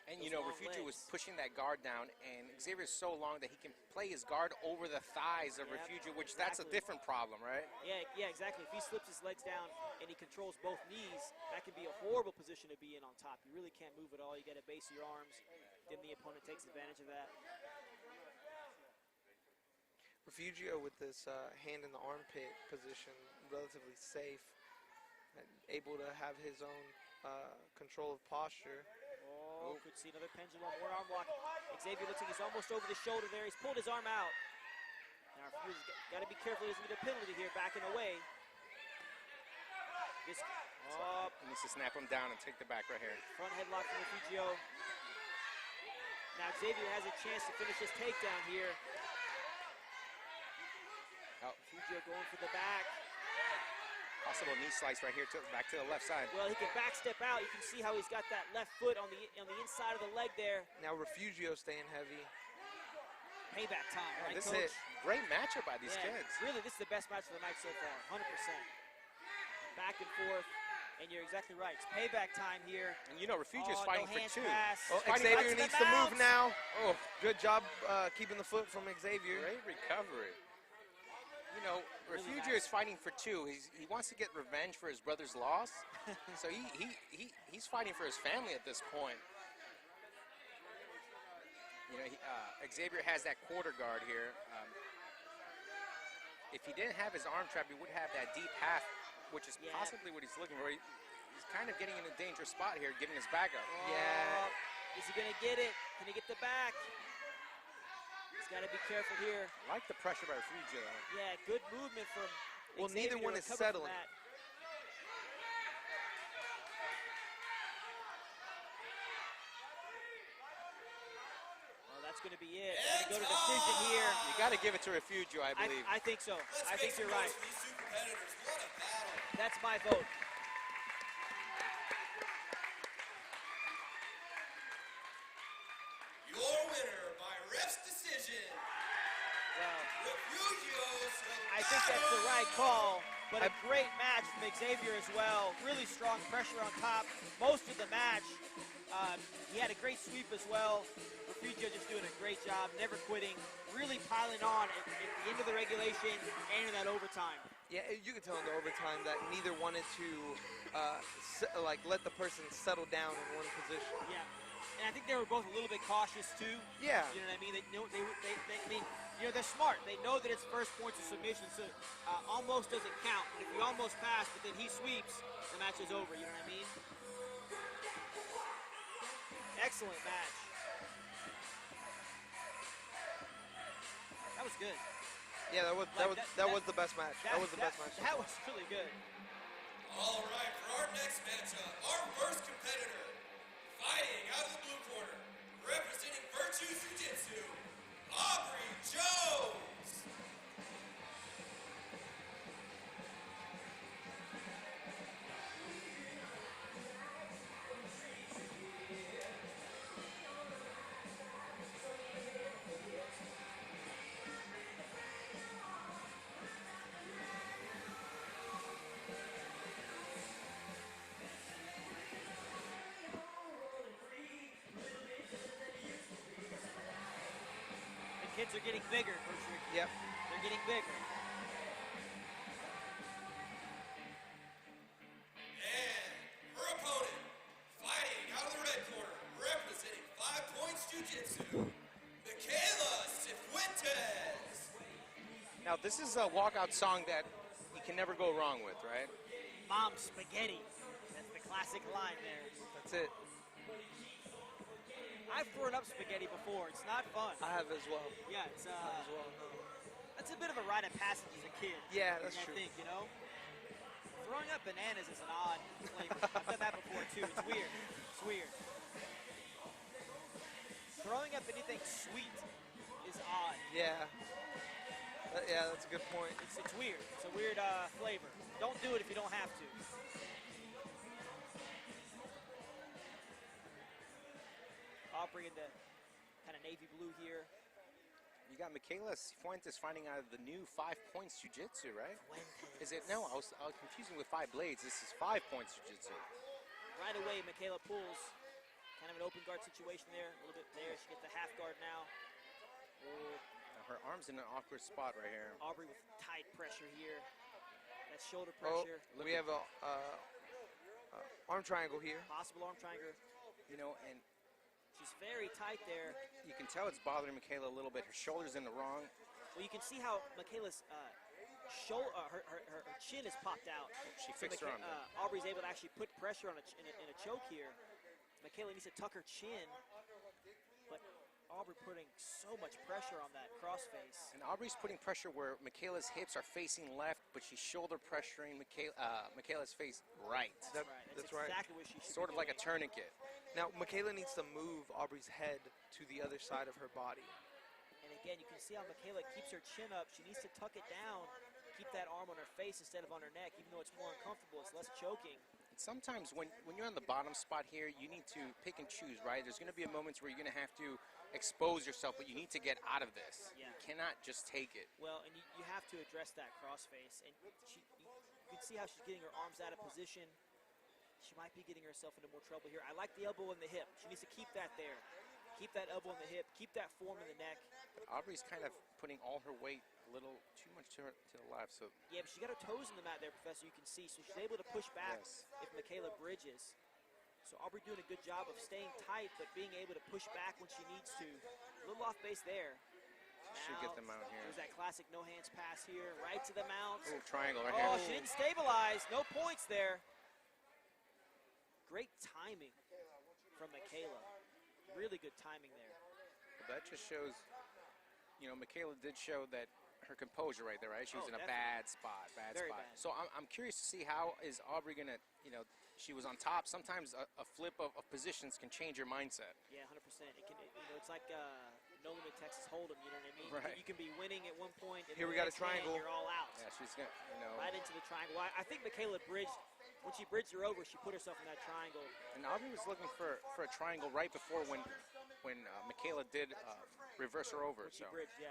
And Refugio was pushing that guard down, and Xavier's so long that he can play his guard over the thighs of Refugio, which that's a different problem, right? Yeah, exactly. If he slips his legs down and he controls both knees, that can be a horrible position to be in on top. You really can't move at all. You got to base your arms. Then the opponent takes advantage of that. Refugio with this hand in the armpit position, relatively safe, and able to have his own control of posture. Oh, could see another pendulum, more arm lock. Xavier looks like he's almost over the shoulder there. He's pulled his arm out. Now Refugio's got to be careful he doesn't get a penalty here, backing away. This, He needs to snap him down and take the back right here. front headlock from Refugio. Now Xavier has a chance to finish his takedown here. Oh. Refugio going for the back. Possible knee slice right here, back to the left side. Well, he can back step out. You can see how he's got that left foot on the inside of the leg there. Now Refugio staying heavy. Payback time, right, This Coach? is a great matchup by these kids. Really, this is the best match of the night so far, 100%. Back and forth, and you're exactly right. It's payback time here. And you know, Refugio's Oh, fighting no for hands 2. pass. Oh, Fighting Xavier right to needs the to move mouth. now. Oh, good job keeping the foot from Xavier. Great recovery. You know, Really Refugio nice. is fighting for 2. He wants to get revenge for his brother's loss. So he's fighting for his family at this point. You know, Xavier has that quarter guard here. If he didn't have his arm trap, he would have that deep half, which is Yeah. possibly what he's looking for. He's kind of getting in a dangerous spot here, giving his back up. Yeah. Is he going to get it? Can he get the back? He's got to be careful here. I like the pressure by Refugio. Yeah, good movement from Well, Xavier neither to one is recover from settling. that. Well, that's going to be it. Going to go to decision here. You got to give it to Refugio, I believe. I think so. Let's I think make some you're right. noise for these two competitors. What a battle. That's my vote. Your winner by ref's decision. Well, Refugio's I think that's the right call, but a great match from Xavier as well. Really strong pressure on top most of the match. He had a great sweep as well. Refugio just doing a great job, never quitting, really piling on at the end of the regulation and in that overtime. Yeah, you could tell in the overtime that neither wanted to let the person settle down in one position. Yeah, and I think they were both a little bit cautious too. Yeah. You know what I mean? They're smart. They know that it's first points of submission, so almost doesn't count. And if you almost pass, but then he sweeps, the match is over. You know what I mean? Excellent match. That was good. Yeah, that was the best match. That was the best match. That was really good. All right, for our next matchup, our first competitor, fighting out of the blue corner, representing Virtue Jiu-Jitsu, Aubrey Jones. The kids are getting bigger, Virtue. Yep. They're getting bigger. And her opponent, fighting out of the red corner, representing 5 Points Jiu-Jitsu, Michaela Cifuentes. Now, this is a walkout song that you can never go wrong with, right? Mom spaghetti. That's the classic line there. That's it. I've thrown up spaghetti before. It's not fun. I have as well. Yeah, it's As well. that's a bit of a rite of passage as a kid. Yeah, that's I true. think, you know. Throwing up bananas is an odd flavor. I've done that before too. It's weird. It's weird. Throwing up anything sweet is odd. Yeah. Yeah, that's a good point. It's weird. It's a weird flavor. Don't do it if you don't have to. Aubrey in the kind of navy blue here. You got Michaela Cifuentes fighting out of the new 5 Points Jiu-Jitsu, right? Is it? No, I was confusing with 5 Blades. This is 5 Points Jiu-Jitsu. Right away, Michaela pulls. Kind of an open guard situation there. A little bit there. She gets the half guard now. Oh, Now her arm's in an awkward spot right here. Aubrey with tight pressure here. That shoulder Oh, pressure. we have a arm triangle here. Possible arm triangle. You know, and She's very tight there. you can tell it's bothering Michaela a little bit. Her shoulder's in the wrong Well, you can see how Michaela's her chin is popped out. She So fixed her arm. Aubrey's able to actually put pressure on in a choke here. Michaela needs to tuck her chin, but Aubrey putting so much pressure on that crossface. And Aubrey's putting pressure where Michaela's hips are facing left, but she's shoulder pressuring Michaela's face right. That's right. That's right. Exactly what she should Sort be of like a doing. tourniquet. Now, Michaela needs to move Aubrey's head to the other side of her body. And again, you can see how Michaela keeps her chin up. She needs to tuck it down, keep that arm on her face instead of on her neck, even though it's more uncomfortable. It's less choking. And sometimes when you're on the bottom spot here, you need to pick and choose, right? There's going to be a moments where you're going to have to expose yourself, but you need to get out of this. Yeah. You cannot just take it. Well, and you have to address that crossface. And you can see how she's getting her arms out of position. She might be getting herself into more trouble here. I like the elbow and the hip. She needs to keep that there. Keep that elbow in the hip. Keep that form in the neck. But Aubrey's kind of putting all her weight a little too much to the left. So Yeah, but she got her toes in the mat there, Professor, you can see. So she's able to push back Yes. if Michaela bridges. So Aubrey doing a good job of staying tight, but being able to push back when she needs to. A little off base there. should Now, get them out here. There's that classic no hands pass here, right to the mount. Ooh, triangle right Oh, here. she didn't stabilize. No points there. Great timing from Michaela. Really good timing there. But that just shows, Michaela did show that her composure right there, right? She was in a definitely. bad spot, bad Very spot. bad. So I'm curious to see how is Aubrey gonna, she was on top. Sometimes a flip of positions can change your mindset. Yeah, 100%. It can, it's like No Limit Texas Hold'em. You know what I mean? Right. You can be winning at one point, and Here the we got a next hand, triangle. You're all out. Yeah, she's gonna, Right into the triangle. I think Michaela bridged. When she bridged her over, she put herself in that triangle. And Aubrey was looking for a triangle right before when Michaela did reverse her over. When she So bridged, yeah.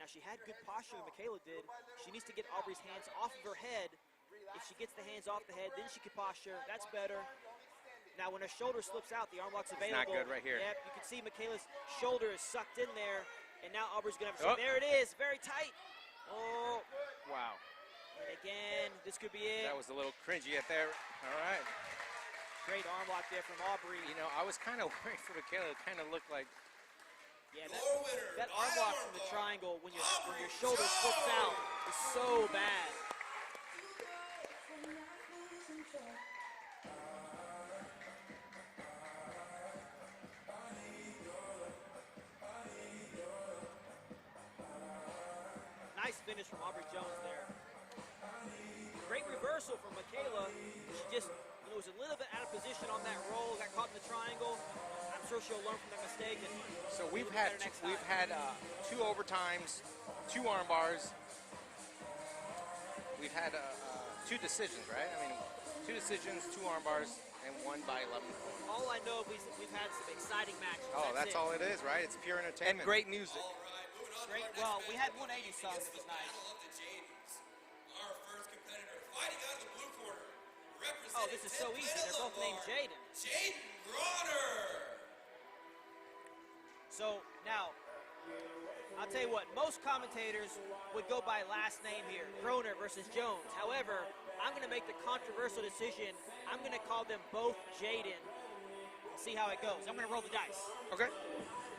Now she had good posture. Michaela did. She needs to get Aubrey's hands off of her head. If she gets the hands off the head, then she can posture. That's better. Now when her shoulder slips out, the arm lock's available. not good right here. Yep, you can see Michaela's shoulder is sucked in there, and now Aubrey's gonna have a Oh. There it is, very tight. Oh, wow, and again, this could be it. that was a little cringy at there. All right. Great arm lock there from Aubrey. I was kind of worried for Michaela. It kind of looked like Yeah, that arm lock from the triangle when your shoulder slips out is so bad. Nice finish from Aubrey Jones there. Great reversal from Michaela. She just was a little bit out of position on that roll, got caught in the triangle. I'm sure she'll learn from that mistake. And So do we've better had next time. 2 overtimes, 2 arm bars. We've had 2 decisions, right? I mean, 2 decisions, 2 arm bars, and 1 by 11 points. All I know is we've had some exciting matches. Oh, that's it. all it is, right? It's pure And entertainment. great music. Great. Well, we had 180 songs tonight. Battle of the Jadens. Our first competitor fighting out of the blue corner. Oh, this is so easy. They're both named Jaden. Jaden Groner. So now, I'll tell you what, most commentators would go by last name here, Groner versus Jones. However, I'm going to make the controversial decision. I'm going to call them both Jaden. See how it goes. I'm going to roll the dice. Okay.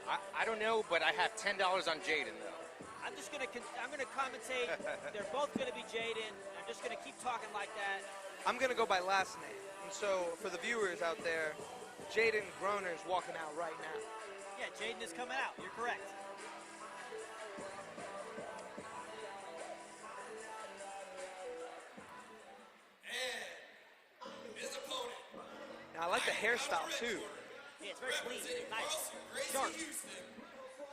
I don't know, but I have $10 on Jaden, though. I'm going to commentate. They're both going to be Jaden. I'm just going to keep talking like that. I'm going to go by last name. And so for the viewers out there, Jaden Groner is walking out right now. Yeah, Jaden is coming out. You're correct. And his opponent. Now, I like the hairstyle, too. Yeah, it's very clean. Nice. Gracie Sharp. Houston.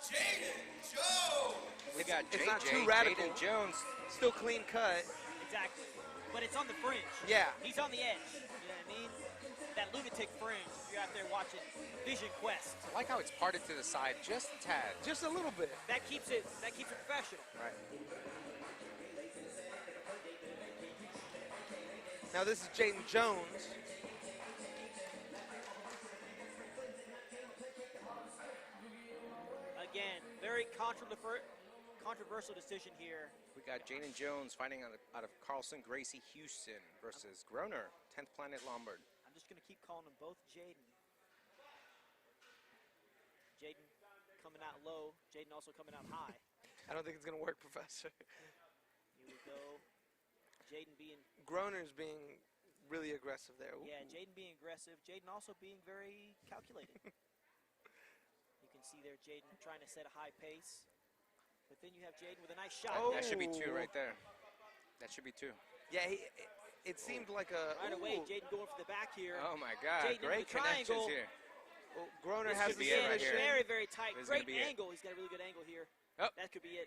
Jaden Jones. We got It's not too JJ, radical. Jaden Jones. Still clean cut. Exactly. But it's on the fringe. Yeah. He's on the edge. You know what I mean? That lunatic fringe. If you're out there watching Vision Quest, I like how it's parted to the side just a tad. Just a little bit. that keeps it professional. Right. Now, this is Jaden Jones. Again, very controversial decision here. We got Jaden Jones fighting out of Carlson Gracie Houston versus Groner, 10th Planet Lombard. I'm just going to keep calling them both Jaden. Jaden coming out low. Jaden also coming out high. I don't think it's going to work, Professor. Here we go. Jaden being, Groner's being really aggressive there. Ooh. yeah, Jaden being aggressive. Jaden also being very calculated. You can see there Jaden trying to set a high pace. But then you have Jaden with a nice shot. Oh. That should be 2 right there. That should be 2. Yeah, it seemed like a... Right away, ooh. Jaden going for the back here. Oh my God, Jaden into great the triangle. connections here. Well, Groner This has could the be it right submission. here. Very, very tight. This is Great gonna be it. angle. He's got a really good angle here. Oh. That could be it.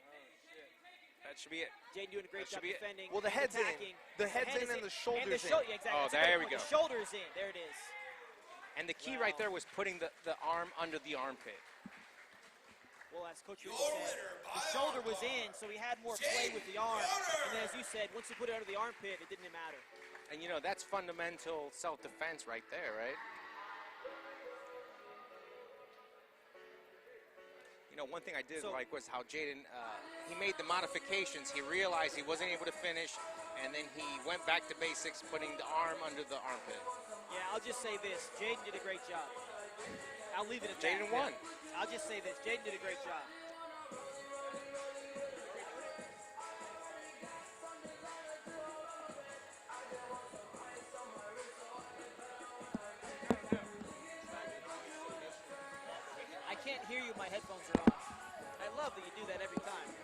That should be it. Jaden doing a great That should job be it. defending. Well, the and head's in. attacking. The head's head in is and the shoulder's in. Yeah, exactly. Oh, That's a great there we point. go. The shoulder's in. There it is. And the key right there was putting the arm under the armpit. Well, as Coach Rico said, the shoulder was in, so he had more play with the arm. And then, as you said, once you put it under the armpit, it didn't matter. And you know, that's fundamental self-defense right there, right? You know, one thing I did like was how Jaden, he made the modifications. He realized he wasn't able to finish, and then he went back to basics, putting the arm under the armpit. Yeah, I'll just say this. Jaden did a great job. I'll leave it at that. Jaden won. I'll just say this. Jaden did a great job. I can't hear you. My headphones are on. I love that you do that every time.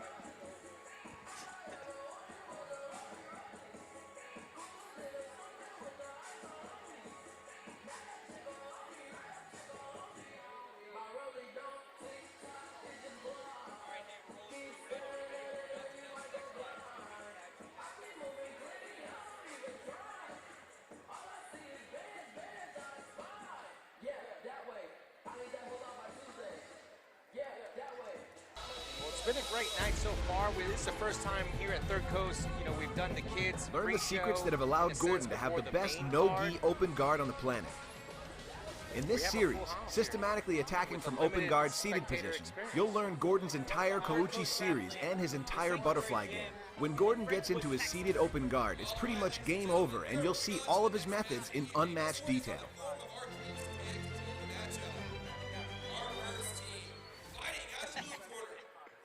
Well, it's been a great night so far. This is the first time here at Third Coast. You know, we've done the kids. Learn the secrets that have allowed Gordon to have the best no-gi open guard on the planet. In this series, systematically attacking from open guard seated position, you'll learn Gordon's entire Kouchi series and his entire butterfly game. When Gordon gets into his seated open guard, it's pretty much game over, and you'll see all of his methods in unmatched detail.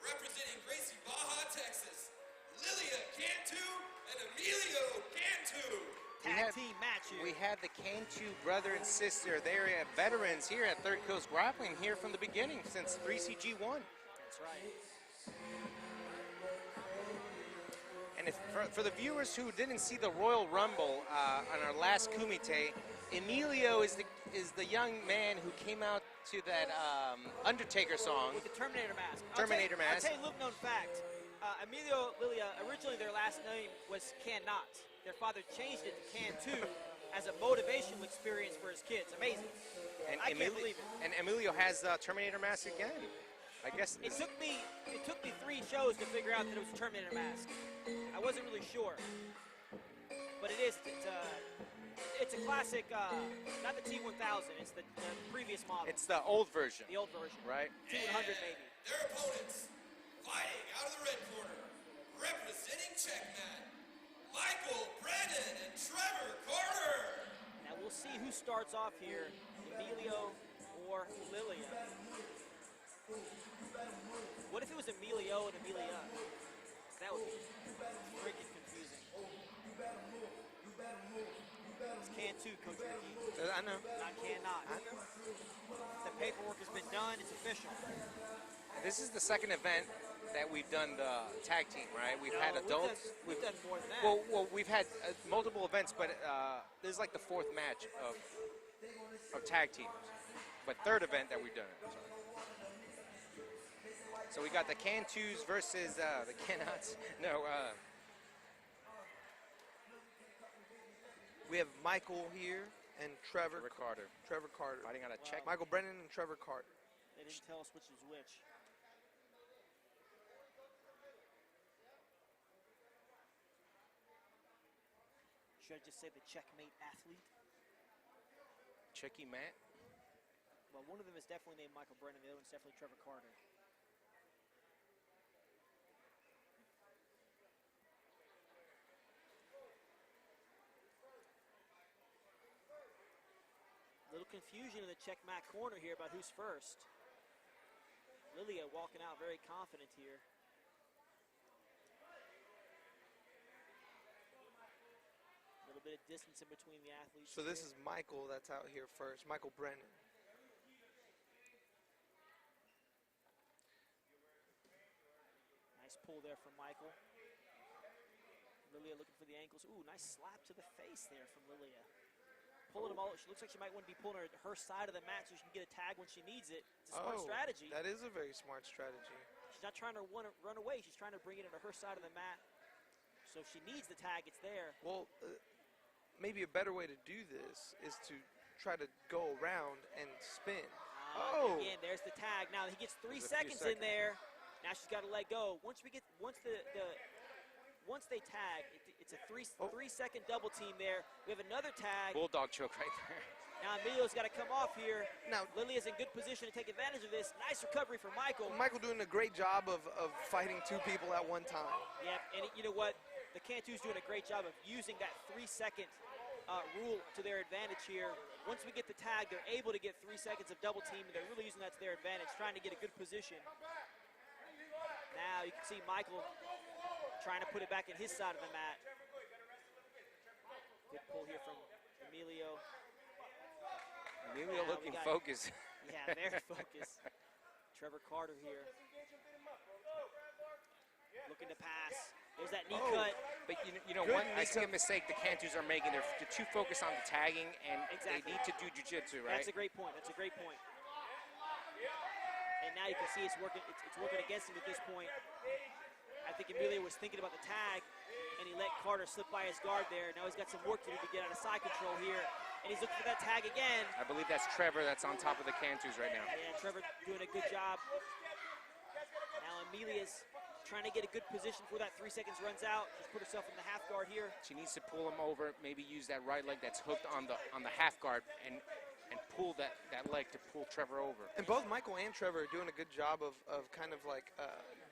Representing Gracie Baja, Texas, Lilia Cantu and Emilio Cantu. Tag team match here. We had the Cantu brother and sister. They're veterans here at Third Coast Grappling here from the beginning since 3CG1. That's right. And if, for the viewers who didn't see the Royal Rumble on our last Kumite, Emilio is the young man who came out to that Undertaker song. With the Terminator mask. Terminator mask. I'll tell you a little known fact. Emilio Lilia, originally their last name was Cannot. Their father changed it to Cantu as a motivational experience for his kids. Amazing. And I can't believe it. And Emilio has the Terminator mask again. I guess It took me 3 shows to figure out that it was a Terminator mask. I wasn't really sure, but it is. It's a classic. Not the T1000. It's the previous model. it's the old version, the old version. right? T100 maybe. Their opponents, fighting out of the red corner, representing Checkmat, Michael Brennan and Trevor Carter. Now we'll see who starts off here, Emilio or Lilia. What if it was Emilio and Amelia? That would be freaking confusing. It's Cantu, Coach Ricky. I know. Not Cannot. The paperwork has been done. It's official. This is the second event that we've done the tag team, right? We've had adults. We've done more than that. Well, we've had multiple events, but this is like the 4th match of tag teams. But 3rd event that we've done. So we got the Cantus versus the Cannots. No, We have Michael here and Trevor Carter Trevor Carter. fighting out of check. Michael Brennan and Trevor Carter. They didn't tell us which is which. Should I just say the checkmate athlete? Checky Matt. Well, one of them is definitely named Michael Brennan. The other one's definitely Trevor Carter. Little confusion in the checkmate corner here about who's first. Lilia walking out very confident here. bit of distance in between the athletes. So this here. is Michael that's out here first, Michael Brennan. Nice pull there from Michael. Lilia looking for the ankles. Ooh, nice slap to the face there from Lilia. Pulling them all. She looks like she might want to be pulling her side of the mat so she can get a tag when she needs it. It's a smart strategy. That is a very smart strategy. She's not trying to run away. She's trying to bring it into her side of the mat. So if she needs the tag, it's there. Well, maybe a better way to do this is to try to go around and spin. Again, there's the tag. Now he gets 3 seconds in there. Now she's got to let go. Once they tag, it's a 3-second double team there. We have another tag. Bulldog choke right there. Now Emilio's got to come off here. Now Lilia's in good position to take advantage of this. Nice recovery from Michael. Michael doing a great job of fighting 2 people at one time. Yep, and you know what? The Cantu's doing a great job of using that 3-second rule to their advantage here. Once we get the tag, they're able to get 3 seconds of double team, and they're really using that to their advantage, trying to get a good position. Now you can see Michael trying to put it back in his side of the mat. Good pull here from Emilio. Emilio looking focused. Yeah, very focused. Trevor Carter here. Looking to pass. There's that knee cut. But you know one I see a mistake the Cantus are making. They're too focused on the tagging, and they need to do jiu-jitsu, right? That's a great point. That's a great point. And now you can see it's working. It's working against him at this point. I think Emilio was thinking about the tag, and he let Carter slip by his guard there. Now he's got some work to do to get out of side control here, and he's looking for that tag again. I believe that's Trevor that's on top of the Cantus right now. Yeah, Trevor doing a good job. Now Emilia's trying to get a good position before that 3 seconds runs out. Just put herself in the half guard here. She needs to pull him over, maybe use that right leg that's hooked on the half guard and pull that leg to pull Trevor over. And both Michael and Trevor are doing a good job of kind of like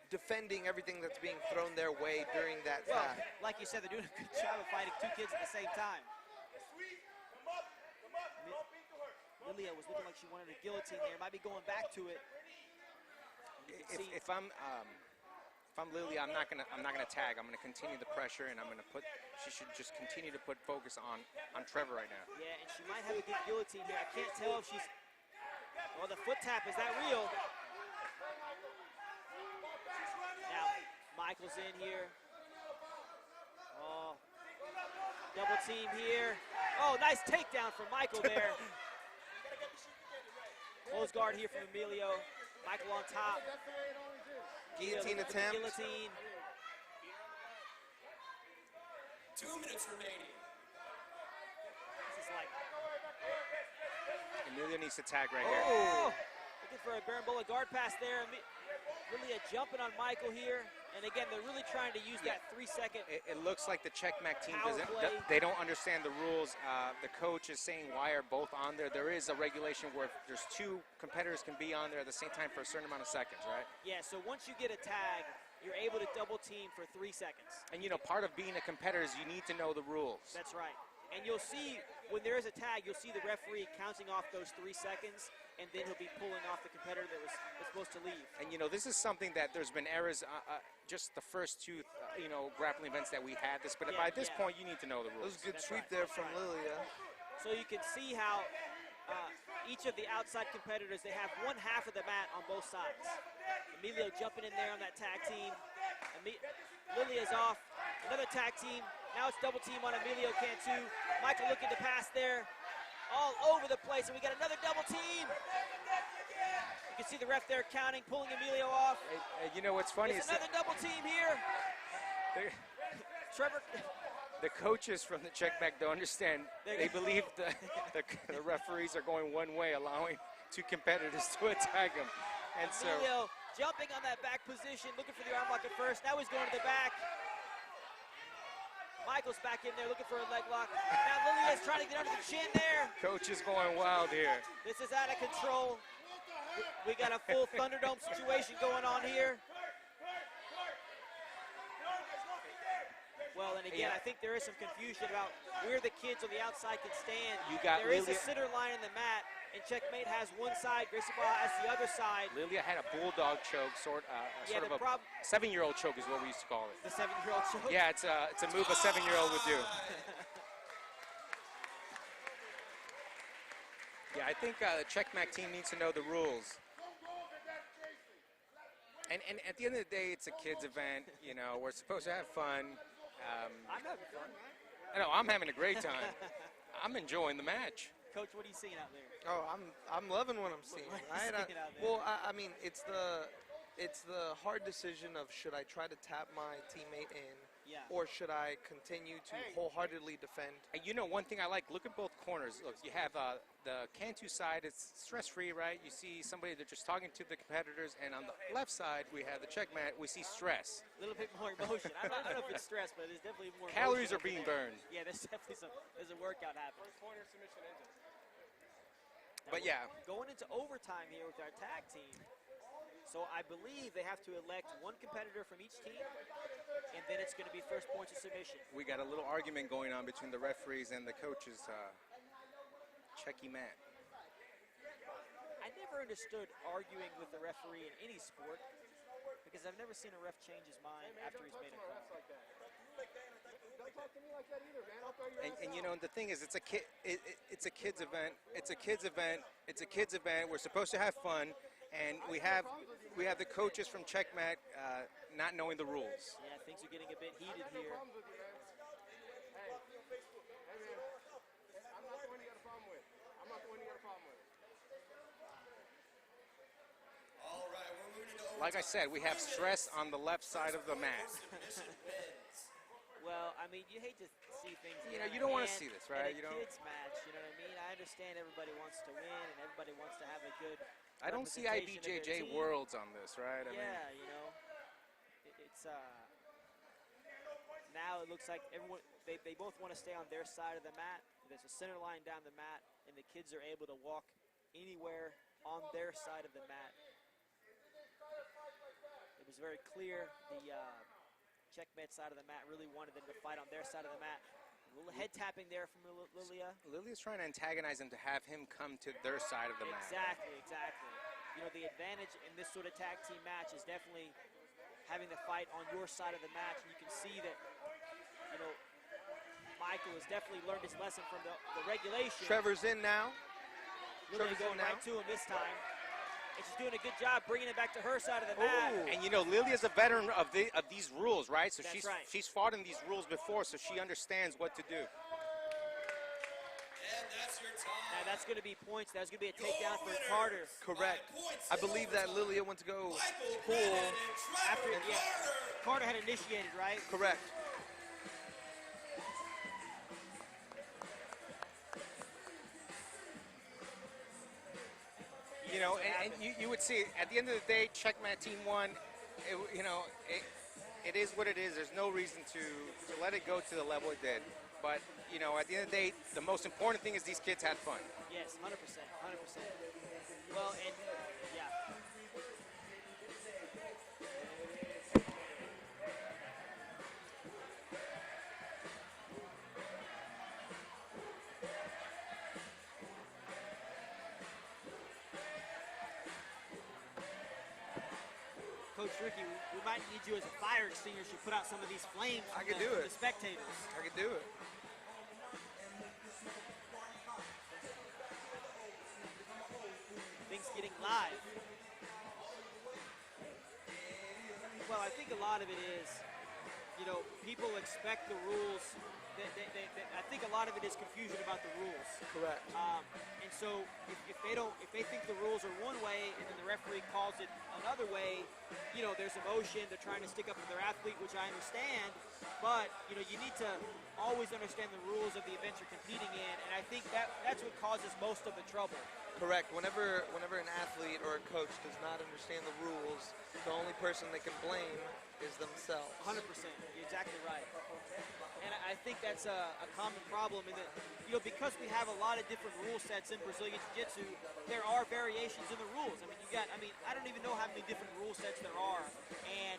defending everything that's being thrown their way during that fast. Like you said, they're doing a good job of fighting 2 kids at the same time. Lilia was looking like she wanted a guillotine there. Might be going back to it. If I'm Lilia, I'm not gonna tag. I'm gonna continue the pressure, and she should just continue to put focus on Trevor right now. Yeah, and she might have a good guillotine here. I can't tell if she's. Well, the foot tap, is that real? Now Michael's in here. Oh, double team here. Oh, nice takedown from Michael there. Close guard here from Emilio. Michael on top. Guillotine attempt. Guillotine. 2 minutes remaining. This is like. Emilio needs to tag right here. Oh, looking for a Barambola guard pass there. Lilia jumping on Michael here. And again, they're really trying to use that 3-second. It looks like the Checkmate team play. they don't understand the rules. The coach is saying why are both on there. There is a regulation where there's 2 competitors can be on there at the same time for a certain amount of seconds, right? Yeah, so once you get a tag, you're able to double team for 3 seconds. And you know, part of being a competitor is you need to know the rules. That's right. And you'll see, when there is a tag, you'll see the referee counting off those 3 seconds, and then he'll be pulling off the competitor that was supposed to leave. And you know, this is something that there's been errors, just the first 2, grappling events that we had this, but by this point, you need to know the rules. That was a good sweep there from Lilia. So you can see how each of the outside competitors, they have 1/2 of the mat on both sides. Emilio jumping in there on that tag team. Lilia's off. Another tag team. Now it's double team on Emilio Cantu. Michael looking to pass there. All over the place, and we got another double team. You can see the ref there counting, pulling Emilio off. You know what's funny There's is another double team here. Trevor. The coaches from the Checkmate don't understand. They believe the referees are going one way, allowing 2 competitors to attack them. And so Emilio jumping on that back position, looking for the arm lock at first. Now he's going to the back. Michael's back in there looking for a leg lock. Now Lilia's trying to get under the chin there. Coach is going wild here. This is out of control. We got a full Thunderdome situation going on here. Well, and again, I think there is some confusion about where the kids on the outside can stand. There is a center line in the mat, and Checkmate has one side, Gracie Barra has the other side. Lilia had a bulldog choke, sort of a 7-year-old choke is what we used to call it. The 7-year-old choke? Yeah, it's a move a 7-year-old would do. Yeah, I think the Checkmate team needs to know the rules. And at the end of the day, it's a kids' event. You know, we're supposed to have fun. I'm having fun. I know, I'm having a great time. I'm enjoying the match. Coach, what are you seeing out there? Oh, I'm loving what I'm seeing. What are you Right? seeing out there? Well, I mean, it's the hard decision of should I try to tap my teammate in, Yeah. or should I continue to wholeheartedly defend? And you know, one thing I like, look at both corners. Look, you have the Cantu side, it's stress-free, right? You see somebody that's just talking to the competitors, and on the left side, we have the Checkmate, we see stress. A little bit more emotion. I don't know if it's stress, but there's definitely more Calories emotion are being there. burned. Yeah, there's definitely there's a workout happening. Corner submission engine. Now But yeah. Going into overtime here with our tag team. So I believe they have to elect one competitor from each team, and then it's going to be first point to submission. We got a little argument going on between the referees and the coaches. Checky Matt. I never understood arguing with the referee in any sport because I've never seen a ref change his mind after he's made a call. Don't talk to me like that either, man. I'll throw your ass And you out. know, the thing is, it's a kids event. It's a kids event. It's a kids event. We're supposed to have fun, and we have the coaches from Checkmate not knowing the rules. Yeah, things are getting a bit heated here. Problems with you, man. Hey, man. I'm not the one you got a problem with. I'm not the one you got a problem with. All right, we're moving into overtime. Like I said, we have stress on the left side of the mat. Submission wins. Well, I mean, you hate to see things. You get know, out you of don't wanna hand see this, right? in a You don't- kids match, you know what I mean? I understand everybody wants to win and everybody wants to have a good. I don't see representation of their IBJJ team. worlds on this, right? I mean, Yeah, you know, it's now it looks like everyone they both want to stay on their side of the mat. There's a center line down the mat, and the kids are able to walk anywhere on their side of the mat. It was very clear the Checkmate side of the mat really wanted them to fight on their side of the mat. A little head tapping there from Lilia. Lilia's trying to antagonize him to have him come to their side of the mat. Exactly. You know, the advantage in this sort of tag team match is definitely having the fight on your side of the match. And you can see that, you know, Michael has definitely learned his lesson from the regulation. Trevor's in now. Lilia Trevor's going in now. right to him this time. And she's doing a good job bringing it back to her side of the mat. And you know, Lilia's a veteran of these rules, right? So That's right. she's fought in these rules before, so she understands what to do. And that's your time. Now that's going to be points. That's going to be a takedown for winner. Carter. Correct. By points I in believe that overtime. Lilia went to go Michael pull. Brennan and Trevor After yeah, Carter. Carter had initiated, right? Correct. You know, and you would see at the end of the day, Checkmate team won. It is what it is. There's no reason to let it go to the level it did. But you know, at the end of the day, the most important thing is these kids had fun. Yes, 100%. Well, and yeah. Coach Ricky, we might need you as a fire extinguisher to put out some of these flames I from can do it. the spectators. I could do it. Things getting live. Well, I think a lot of it is, you know, people expect the rules. I think a lot of it is confusion about the rules. Correct. And so if they think the rules are one way and then the referee calls it another way, you know, there's emotion. They're trying to stick up for their athlete, which I understand. But, you know, you need to always understand the rules of the event you're competing in. And I think that's what causes most of the trouble. Correct. Whenever an athlete or a coach does not understand the rules, the only person they can blame is themselves. 100%. You're exactly right. And I think that's a common problem in that, you know, because we have a lot of different rule sets in Brazilian Jiu-Jitsu, there are variations in the rules. I don't even know how many different rule sets there are. And,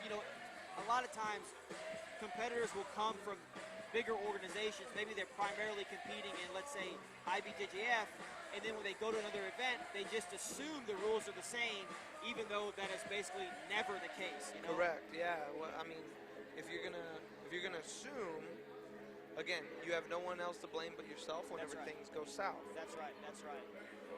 you know, a lot of times competitors will come from bigger organizations. Maybe they're primarily competing in, let's say, IBJJF, and then when they go to another event, they just assume the rules are the same, even though that is basically never the case. You know? Correct. Yeah. Well, I mean, if you're gonna assume again, you have no one else to blame but yourself whenever That's right. things go south. That's right. That's right.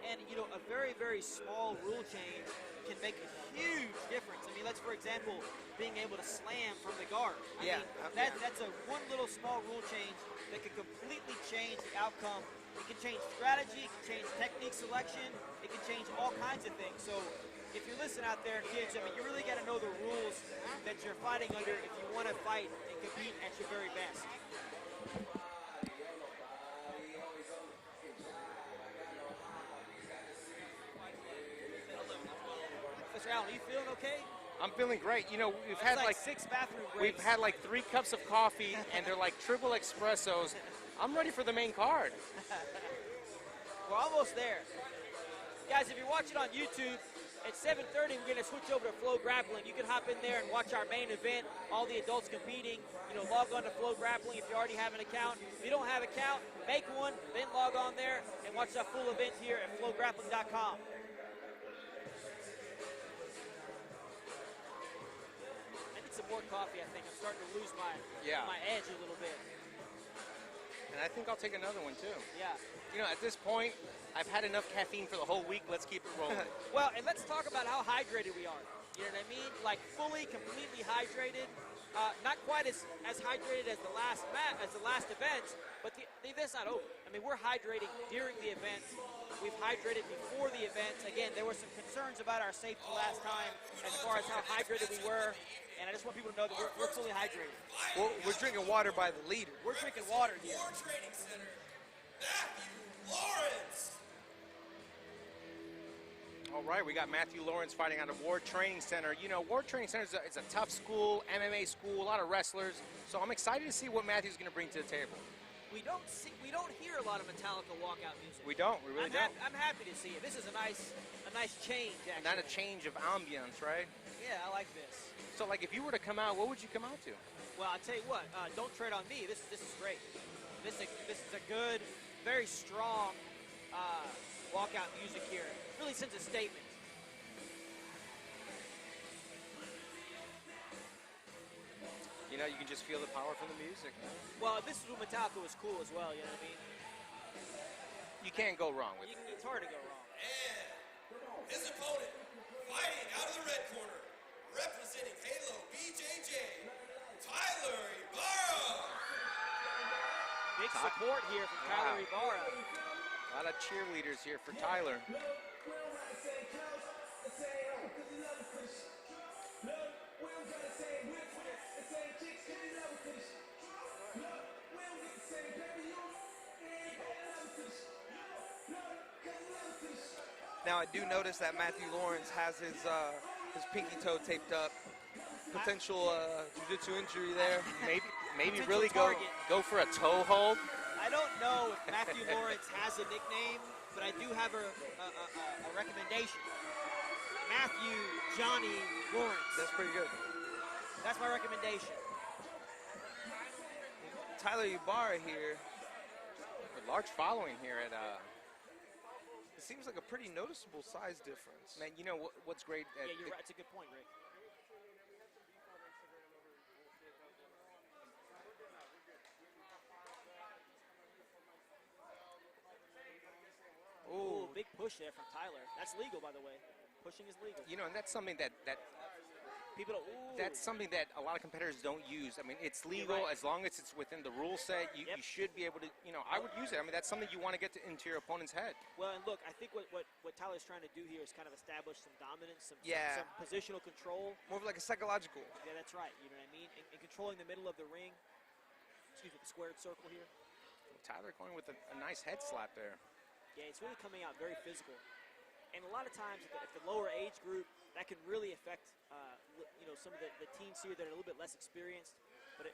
And you know, a very, very small rule change can make a huge difference. I mean, let's, for example, being able to slam from the guard. I mean, that's a one little small rule change that could completely change the outcome. It can change strategy, it can change technique selection, it can change all kinds of things. So if you're listening out there, kids, I mean, you really got to know the rules that you're fighting under if you want to fight and compete at your very best. Mr. Allen, are you feeling okay? I'm feeling great. You know, we've That's had like 6 bathroom we've breaks. had like 3 cups of coffee, and they're like triple espressos. I'm ready for the main card. We're almost there. Guys, if you're watching on YouTube, at 7:30, we're going to switch over to Flow Grappling. You can hop in there and watch our main event, all the adults competing. You know, log on to Flow Grappling if you already have an account. If you don't have an account, make one, then log on there and watch that full event here at flowgrappling.com. I need some more coffee, I think. I'm starting to lose my edge a little bit. And I think I'll take another one too. Yeah. You know, at this point, I've had enough caffeine for the whole week. Let's keep it rolling. Well, and let's talk about how hydrated we are. You know what I mean? Like fully, completely hydrated. Not quite as hydrated as the last event, but the event's not over. I mean, we're hydrating during the event. We've hydrated before the event. Again, there were some concerns about our safety last time as far as how hydrated we were. And I just want people to know that we're fully hydrated. We're drinking water by the liter. We're drinking water here. War Training Center, Matthew Lawrence. All right, we got Matthew Lawrence fighting out of War Training Center. You know, War Training Center is a tough school, MMA school, a lot of wrestlers. So I'm excited to see what Matthew's going to bring to the table. We don't hear a lot of Metallica walkout music. We don't. We really don't. I'm happy to see it. This is a nice change, actually. Not a change of ambience, right? Yeah, I like this. So, like, if you were to come out, what would you come out to? Well, I'll tell you what. Don't tread on me. This is great. This is a good, very strong walkout music here. Really sends a statement. You know, you can just feel the power from the music. Well, this is when Metallica was cool as well. You know what I mean? You can't go wrong with it. It's hard to go wrong. And his opponent, fighting out of the red corner, representing Halo BJJ, Tyler Ibarra. Big support here from Tyler Ibarra. A lot of cheerleaders here for Tyler. Now I do notice that Matthew Lawrence has his pinky toe taped up. Potential jiu-jitsu injury there. Maybe really go for a toe hold. I don't know if Matthew Lawrence has a nickname, but I do have a recommendation. Matthew Johnny Lawrence. That's pretty good. That's my recommendation. Tyler Ibarra here. A large following here at. It seems like a pretty noticeable size difference. Man, you know what's great? Yeah, you're right. It's a good point, Rick. Ooh, big push there from Tyler. That's legal, by the way. Pushing is legal. You know, and that's something that people don't. Ooh. That's something that a lot of competitors don't use. I mean, it's legal as long as it's within the rule set. You should be able to. You know, I would use it. I mean, that's something you want to get into your opponent's head. Well, and look, I think what Tyler's trying to do here is kind of establish some dominance, some positional control. More of like a psychological. Yeah, that's right. You know what I mean? And controlling the middle of the ring. Excuse me, the squared circle here. Tyler going with a nice head slap there. Yeah, it's really coming out very physical. And a lot of times at the lower age group, that can really affect, you know, some of the teens here that are a little bit less experienced. But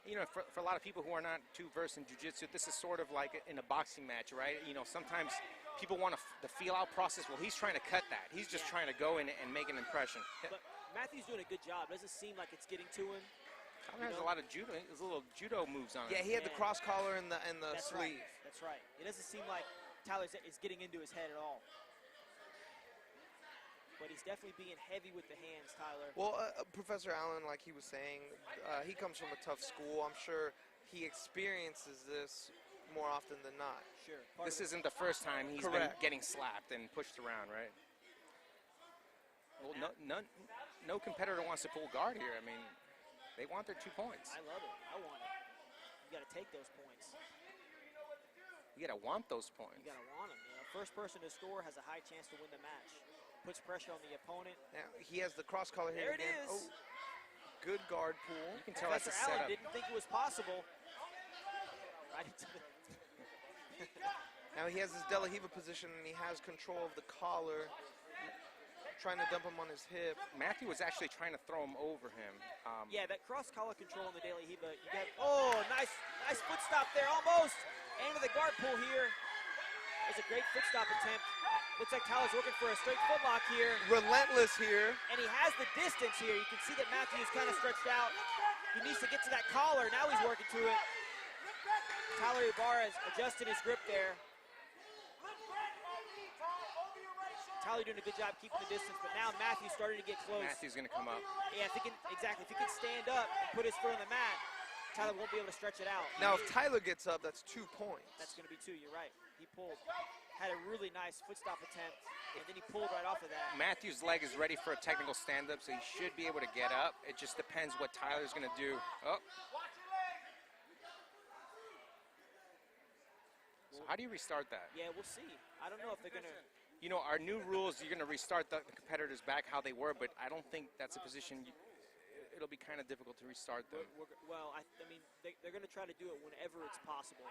you know, for a lot of people who are not too versed in jiu-jitsu, this is sort of like in a boxing match, right? You know, sometimes people want the feel-out process. Well, he's trying to cut that. He's just trying to go in and make an impression. But Matthew's doing a good job. Doesn't seem like it's getting to him. Tyler has a lot of judo. There's little judo moves on him. Yeah, he had the cross collar and the sleeve. Right. That's right. It doesn't seem like Tyler is getting into his head at all. but he's definitely being heavy with the hands, Tyler. Well, Professor Allen, like he was saying, he comes from a tough school. I'm sure he experiences this more often than not. Sure. This isn't the first time he's been getting slapped and pushed around, right? Well, no competitor wants to pull guard here. I mean, they want their 2 points. I love it. I want it. You got to take those points. You got to want those points. You got to want them. You know, first person to score has a high chance to win the match. Puts pressure on the opponent. Now, he has the cross collar here There it again. is. Oh, good guard pull. You can tell that's a Professor Allen setup. didn't think it was possible. Right into the Now he has his De La Hiva position, and he has control of the collar, trying to dump him on his hip. Matthew was actually trying to throw him over him. Yeah, that cross collar control in the De La Hiva. You got, oh, nice foot stop there, almost. Into the guard pull here. It's a great foot stop attempt. Looks like Tyler's working for a straight foot lock here. Relentless here. And he has the distance here. You can see that Matthew's kind of stretched out. He needs to get to that collar. Now he's working to it. Tyler Ibarra adjusting his grip there. Tyler doing a good job keeping the distance, but now Matthew's starting to get close. Matthew's going to come up. Yeah, if he can stand up and put his foot on the mat, Tyler won't be able to stretch it out. Now, if Tyler gets up, that's 2 points. That's going to be 2, you're right. He pulled, had a really nice foot stop attempt, and then he pulled right off of that. Matthew's leg is ready for a technical stand-up, so he should be able to get up. It just depends what Tyler's going to do. Oh. So how do you restart that? Yeah, we'll see. I don't know if they're going to... You know, our new rules, you're going to restart the competitors back how they were, but I don't think that's a position, it'll be kind of difficult to restart them. Well, I mean, they're going to try to do it whenever it's possible.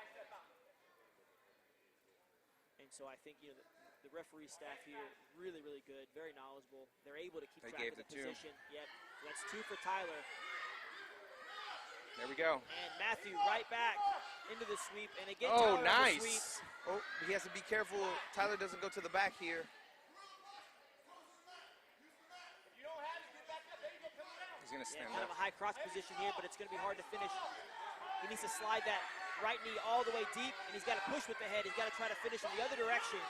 And so I think, you know, the referee staff here, really, really good, very knowledgeable. They're able to keep track of the position. Yep, so that's 2 for Tyler. There we go. And Matthew right back into the sweep, and again, oh, Tyler on the sweep. nice. Oh, he has to be careful. Tyler doesn't go to the back here. He's going to stand kind up. of a high cross position here, but it's going to be hard to finish. He needs to slide that right knee all the way deep, and he's got to push with the head. He's got to try to finish in the other direction.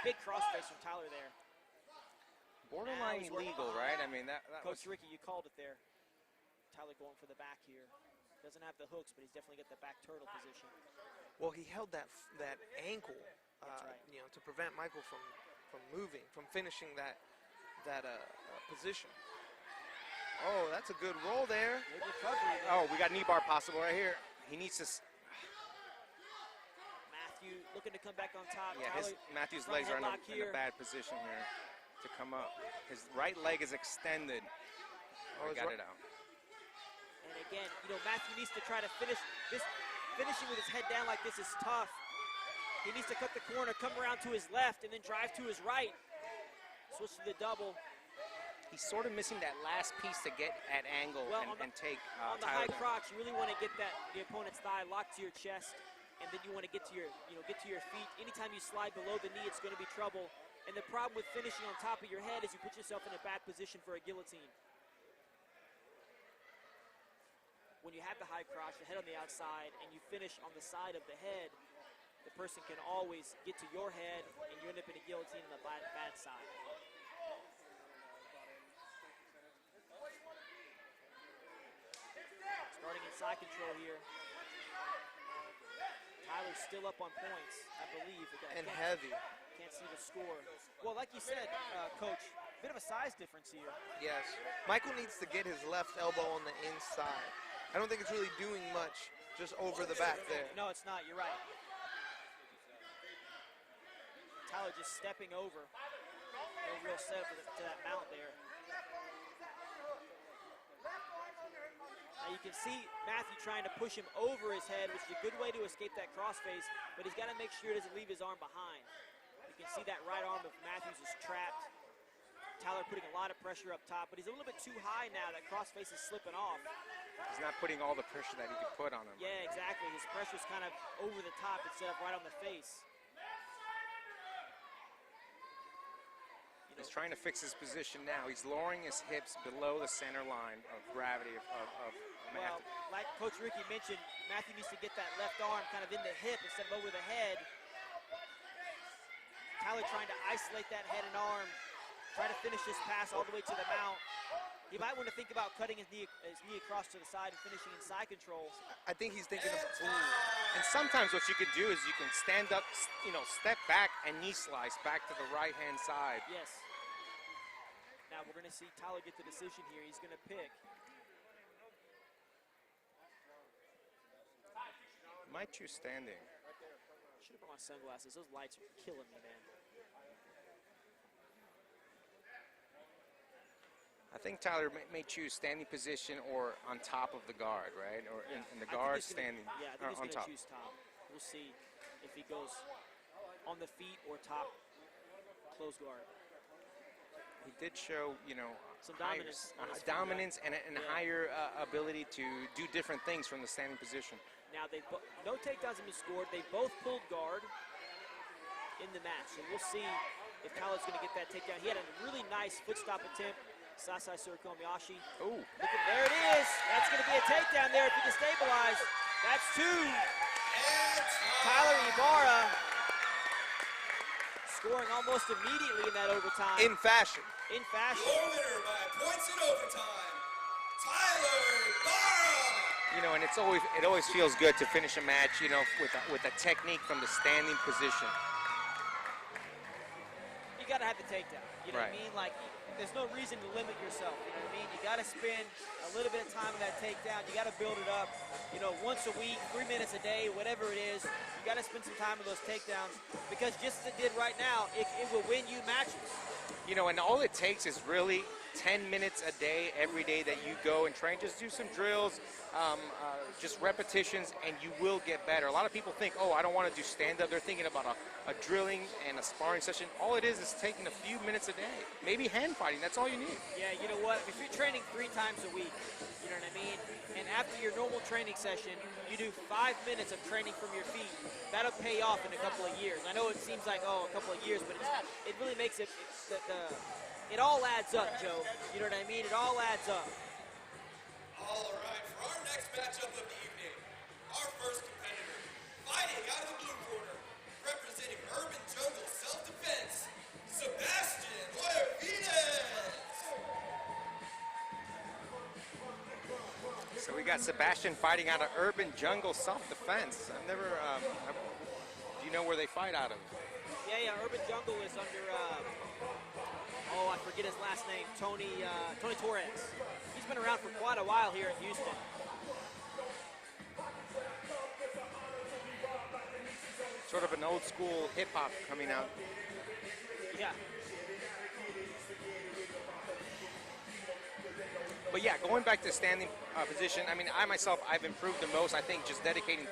Big cross face from Tyler there. Borderline illegal, right? I mean, that Coach was... Ricky, you called it there. Tyler going for the back here. Doesn't have the hooks, but he's definitely got the back turtle position. Well, he held that ankle, right. you know, to prevent Michael from moving, from finishing that position. Oh, that's a good roll there. Good recovery there. Oh, we got knee bar possible right here. He needs to... Matthew looking to come back on top. Yeah, Matthew's front legs are in headlock a bad position here to come up. His right leg is extended. Oh, got it out. And again, you know, Matthew needs to try to finish this. Finishing with his head down like this is tough. He needs to cut the corner, come around to his left, and then drive to his right. Switch to the double. He's sort of missing that last piece to get at angle and take on the Tyler high down. crotch. You really want to get the opponent's thigh locked to your chest, and then you want to get to your feet. Anytime you slide below the knee, it's going to be trouble. And the problem with finishing on top of your head is you put yourself in a bad position for a guillotine. When you have the high crotch, the head on the outside, and you finish on the side of the head, the person can always get to your head, and you end up in a guillotine on the bad side. Starting in side control here. Tyler's still up on points, I believe. And heavy. Can't see the score. Well, like you said, Coach, bit of a size difference here. Yes. Michael needs to get his left elbow on the inside. I don't think it's really doing much just over the back there. No, it's not. You're right. Tyler just stepping over. No real set to that mount there. Now you can see Matthew trying to push him over his head, which is a good way to escape that crossface, but he's got to make sure he doesn't leave his arm behind. You can see that right arm of Matthews is trapped. Tyler putting a lot of pressure up top, but he's a little bit too high now. That crossface is slipping off. He's not putting all the pressure that he could put on him. Yeah, exactly. His pressure's kind of over the top instead of right on the face. He's trying to fix his position now. He's lowering his hips below the center line of gravity of Matthew. Well, like Coach Ricky mentioned, Matthew needs to get that left arm kind of in the hip instead of over the head. Tyler trying to isolate that head and arm, try to finish this pass all the way to the mount. He might want to think about cutting his knee across to the side and finishing in side control. I think he's thinking of, and sometimes what you could do is you can stand up, step back and knee slice back to the right-hand side. Yes. Now we're going to see Tyler get the decision here. He's going to pick. Might choose standing. Should have put my sunglasses. Those lights are killing me, man. I think Tyler may choose standing position or on top of the guard, right? Or in the guard standing I think he's on going top. to choose top. We'll see if he goes on the feet or top close guard. He did show, Some higher, dominance on his feet, dominance and a higher ability to do different things from the standing position. Now, no takedowns have been scored. They both pulled guard in the match. And we'll see if Tyler's going to get that takedown. He had a really nice foot stop attempt. Sasai Surikomiyashi. Oh. There it is. That's going to be a takedown there if he can stabilize. That's two. Tyler Ibarra scoring almost immediately in that overtime. In fashion. In fashion. Your winner by points in overtime, Tyler Ibarra. And it always feels good to finish a match, with a technique from the standing position. You got to have the takedown. You know Right. what I mean? Like, there's no reason to limit yourself. You know what I mean? You got to spend a little bit of time in that takedown. You got to build it up, once a week, 3 minutes a day, whatever it is. You got to spend some time with those takedowns because just as it did right now, it will win you matches. And all it takes is really 10 minutes a day, every day that you go and train. Just do some drills, just repetitions, and you will get better. A lot of people think, I don't want to do stand-up. They're thinking about a drilling and a sparring session. All it is taking a few minutes a day. Maybe hand fighting, that's all you need. Yeah, you know what? If you're training 3 times a week, you know what I mean? And after your normal training session, you do 5 minutes of training from your feet. That'll pay off in a couple of years. I know it seems like, a couple of years, but it really makes it, it all adds up, Joe. You know what I mean? It all adds up. All right, for our next matchup of the evening, our first competitor, fighting out of the blue corner, representing Urban Jungle Self-Defense, Sebastian Oyavides. So we got Sebastian fighting out of Urban Jungle Self-Defense. I've never, do you know where they fight out of? Yeah, Urban Jungle is under, I forget his last name, Tony Torres. He's been around for quite a while here in Houston. Sort of an old school hip hop coming out. Yeah. But yeah, going back to standing position, I mean, I've improved the most. I think just dedicating,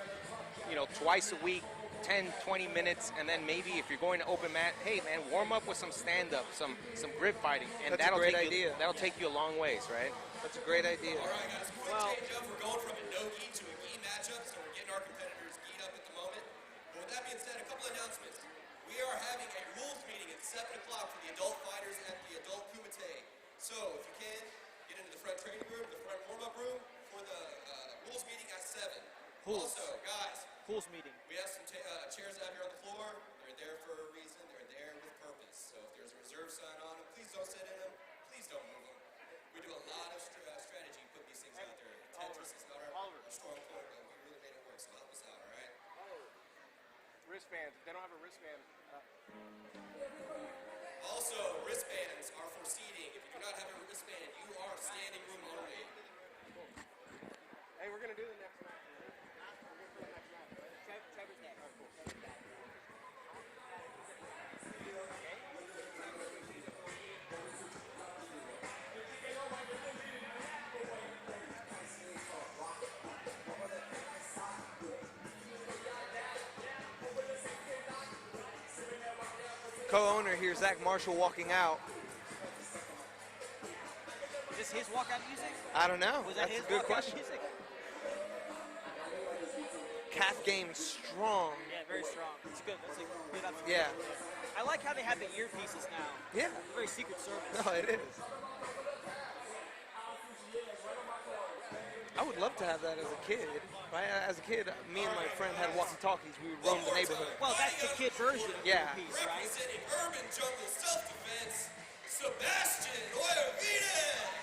twice a week, 10, 20 minutes, and then maybe if you're going to open mat, hey man, warm up with some stand-up, some grip fighting, and That's a great idea. That'll take you a long ways, right? That's a great idea. All right, guys, before we change up, we're going from a no-gi to a gi matchup, so we're getting our competitors gied up at the moment. But with that being said, a couple announcements. We are having a rules meeting at 7 o'clock for the adult fighters at the adult kumite. So if you can, get into the front training room, the front warm-up room for the rules meeting at 7. Also, guys, Pools meeting. we have some chairs out here on the floor. They're there for a reason. They're there with purpose. So if there's a reserve sign on them, please don't sit in them. Please don't move them. We do a lot of strategy to put these things out there. Tetris is not our strong point, but we really made it work. So help us out, all right? Wristbands. If they don't have a wristband. Also, wristbands are for seating. If you do not have a wristband, you are standing room only. Hey, we're going to do the next match. Co-owner here, Zach Marshall, walking out. Is this his walkout music? I don't know. Was that That's his a good walkout question. music? Calf game strong. Yeah, very strong. It's good. That's a good observation. Yeah. I like how they have the earpieces now. Yeah. Very Secret Service. No, it is. I would love to have that as a kid. Right? As a kid, me and my friend had walkie-talkies. We would roam the neighborhood. Well, that's the kid version of Yeah. the piece, right? Representing Urban Jungle Self-Defense, Sebastian Oyervides.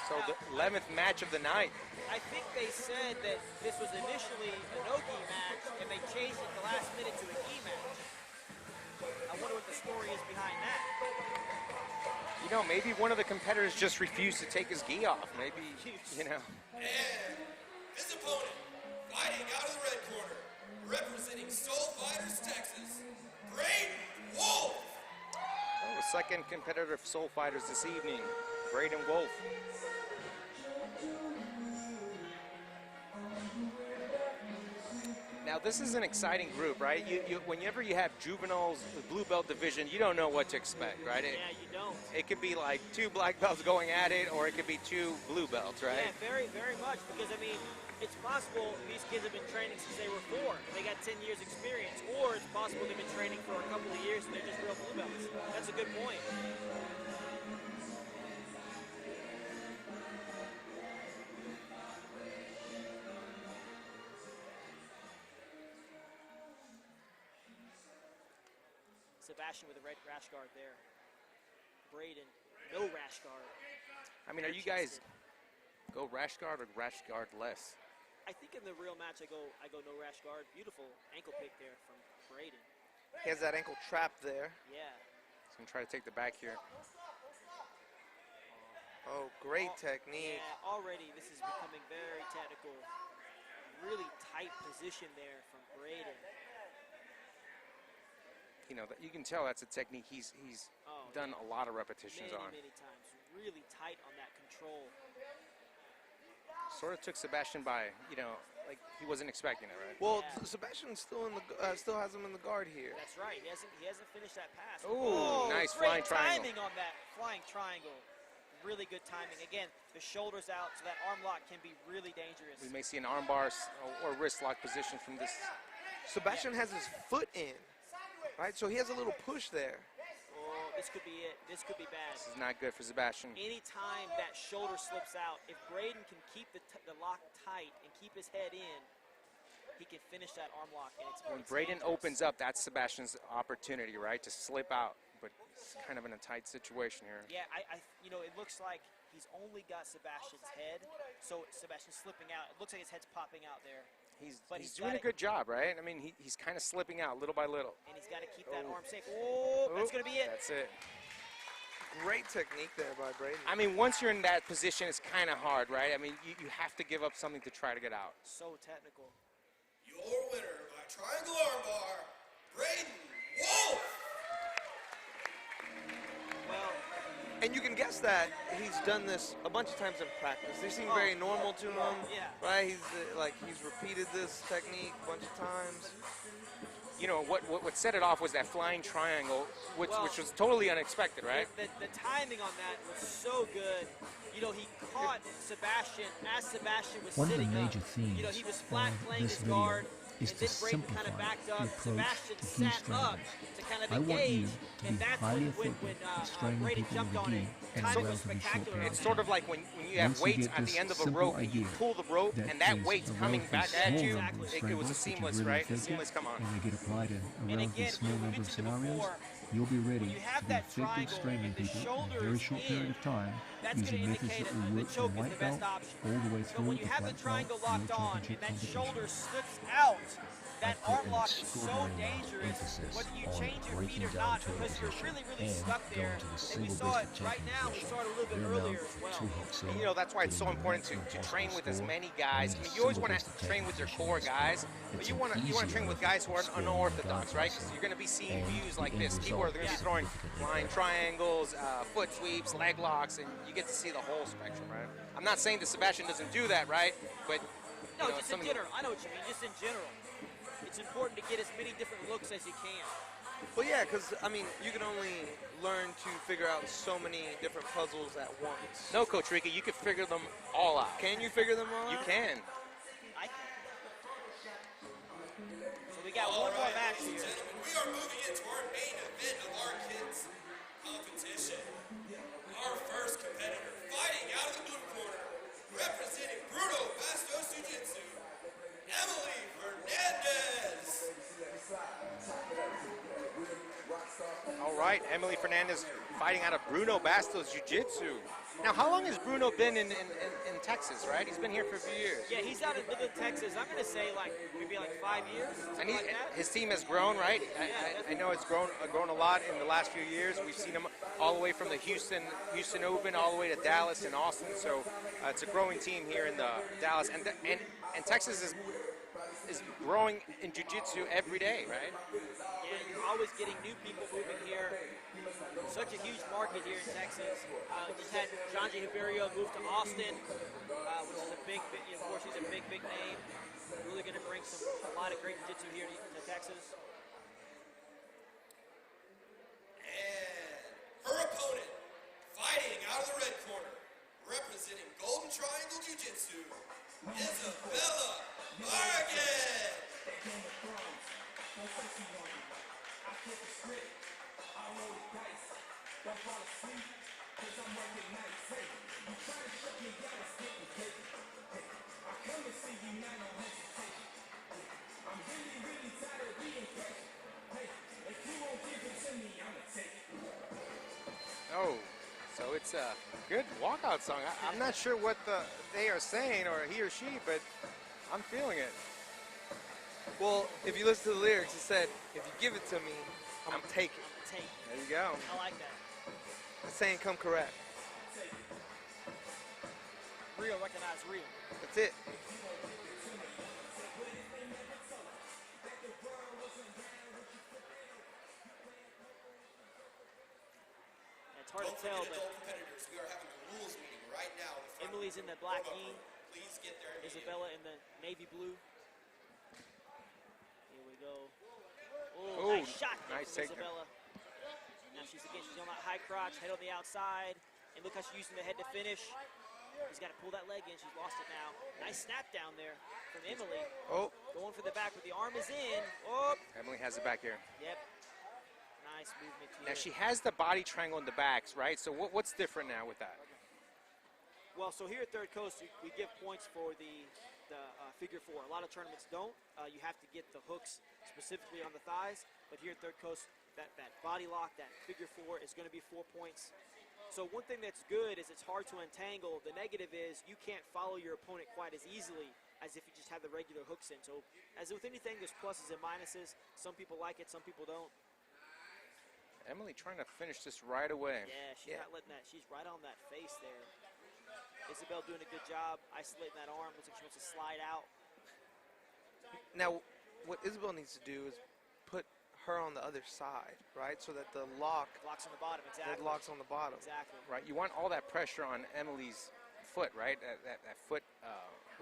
So the 11th match of the night. I think they said that this was initially a no-gi match, and they changed it the last minute to a gi match. I wonder what the story is behind that. You know, maybe one of the competitors just refused to take his gi off. Maybe, you know. And his opponent, fighting out of the red corner, representing Soul Fighters Texas, Braden Wolf. Oh, the second competitor of Soul Fighters this evening, Braden Wolf. Now, this is an exciting group, right? Whenever you have juveniles, the blue belt division, you don't know what to expect, right? Yeah, you don't. It could be like 2 black belts going at it, or it could be 2 blue belts, right? Yeah, very, very much, because, I mean, it's possible these kids have been training since they were 4. They got 10 years experience, or it's possible they've been training for a couple of years and they're just real blue belts. That's a good point. Sebastian with a red rash guard there. Braden, no rash guard. I mean, are you guys go rash guard or rash guard less? I think in the real match I go no rash guard. Beautiful ankle pick there from Braden. He has that ankle trap there. Yeah. So I'm trying to take the back here. Oh, great technique. Yeah, already this is becoming very technical. Really tight position there from Braden. You know, you can tell that's a technique he's done a lot of repetitions on. Many times. Really tight on that control. Sort of took Sebastian by, you know, like he wasn't expecting it, right? Well, Sebastian still still has him in the guard here. That's right. He hasn't finished that pass. Ooh, nice flying great triangle. timing on that flying triangle. Really good timing. Again, the shoulders out, so that arm lock can be really dangerous. We may see an arm bar or wrist lock position from this. Sebastian has his foot in, right? So he has a little push there. Oh, this could be it. This could be bad. This is not good for Sebastian. Anytime that shoulder slips out, if Braden can keep the lock tight and keep his head in, he can finish that arm lock. And When Braden opens up, that's Sebastian's opportunity, right, to slip out. But he's kind of in a tight situation here. Yeah, you know, it looks like he's only got Sebastian's head, so Sebastian's slipping out. It looks like his head's popping out there. He's he's doing a good job, right? I mean, he's kind of slipping out little by little. And he's got to keep that arm safe. Oh, that's going to be it. That's it. Great technique there by Braden. I mean, once you're in that position, it's kind of hard, right? I mean, you have to give up something to try to get out. So technical. Your winner by triangle armbar, Braden Wolf. Well, and you can guess that he's done this a bunch of times in practice. They seem very normal to him, right? He's repeated this technique a bunch of times. You know, what set it off was that flying triangle, which was totally unexpected, right? The timing on that was so good. You know, he caught Sebastian as Sebastian was One of the sitting major up. themes You know, he was flat of playing this his video guard, is and to then Braden kind of simplify backed the up. approach Sebastian to gi sat up strangers. to kind of I want you engage, to and be that's highly when effective at strangling Braden people jumped with on the it. gi in a Timing was relatively short spectacular. period It's of sort time. of like when you have Once you weights get at this the end of a simple rope, and you idea pull the rope, that and that is weight's a coming relatively back at small you. number of It was a strangles, which is seamless, really right? A effective, seamless come on. and they get applied in a And relatively again, small we number of mentioned it scenarios, before, you'll be ready you have to be that effective triangle strangling and the people in a shoulders very short period in, of time that's using gonna methods indicate that the will work choke from is the white best belt option. all the way So through when to you have the black belt triangle World locked on Championship and that competition. shoulder slips out, that put arm an lock is so extraordinary amount of dangerous, emphasis whether you on change your feet breaking or down not, to a because you're position really and stuck there. going to the And we single saw it biscuit right now. We position. saw it a little bit Rear earlier mount, as well. 2 hooks in, And, you know, that's why it's so getting important the to maximum train with as score, many guys. I and mean, you always single want to biscuit train with your position core is guys, but it's you an want to easier train with guys who are scoring unorthodox, right? Because process. you're going to be seeing And views the like end this. People are result going to be is throwing significantly flying better. triangles, foot sweeps, leg locks, and you get to see the whole spectrum, right? I'm not saying that Sebastian doesn't do that, right? But No, you know, just in general. I know what you mean. Just in general. It's important to get as many different looks as you can. Well, yeah, because, I mean, you can only learn to figure out so many different puzzles at once. No, Coach Ricky, you can figure them all out. Can you figure them all You out? can. I can. So we got one more match Ladies and here. gentlemen, we are moving into our main event of our kids' competition. our first competitor, fighting out of the blue corner, representing Bruno Bastos Jiu-Jitsu, Emily Fernandez. All right, Emily Fernandez fighting out of Bruno Bastos Jiu-Jitsu. Now, how long has Bruno been in Texas, right? He's been here for a few years. Yeah, he's out in Midland, Texas. I'm going to say maybe 5 years. And something like that. his team has grown, right? I know it's grown a lot in the last few years. We've seen him all the way from the Houston Open all the way to Dallas and Austin. So it's a growing team here in the Dallas, and Texas is growing in jiu-jitsu every day, right? Yeah, you're always getting new people moving here. Such a huge market here in Texas. Just had Janji Hiberio move to Austin, which is a big, of course, he's a big name. Really going to bring a lot of great jiu-jitsu here to Texas. And her opponent, fighting out of the red corner, representing Golden Triangle Jiu-Jitsu, Isabella Bargan. Oh, so it's a good walkout song. I'm not sure what they are saying, or he or she, but I'm feeling it. Well, if you listen to the lyrics, it said, if you give it to me, I'm going to take it. Take. There you go. I like that. The saying come correct. Real, recognize real. That's it. It's hard to tell, but Competitors, we are having a rules meeting right now. Emily's in the black gi, Please get there. Isabella in the navy blue. Here we go. Oh, nice shot there nice from takedown. Isabella. Now she's on that high crotch, head on the outside, and look how she's using the head to finish. He's got to pull that leg in. She's lost it now. Nice snap down there from Emily. Oh. Going for the back, but the arm is in. Oh. Emily has it back here. Yep. Nice movement here. Now she has the body triangle in the backs, right? So what's different now with that? Well, so here at Third Coast, we give points for the figure four. A lot of tournaments don't. You have to get the hooks specifically on the thighs. But here at Third Coast, that body lock, that figure four is going to be 4 points. So one thing that's good is it's hard to untangle. The negative is you can't follow your opponent quite as easily as if you just have the regular hooks in. So as with anything, there's pluses and minuses. Some people like it, some people don't. Emily trying to finish this right away. Yeah, she's not letting that. She's right on that face there. Isabel doing a good job isolating that arm. Looks like she wants to slide out. Now, what Isabel needs to do is put her on the other side, right? So that the locks on the bottom, exactly. That locks on the bottom. Exactly. Right, you want all that pressure on Emily's foot, right? That foot,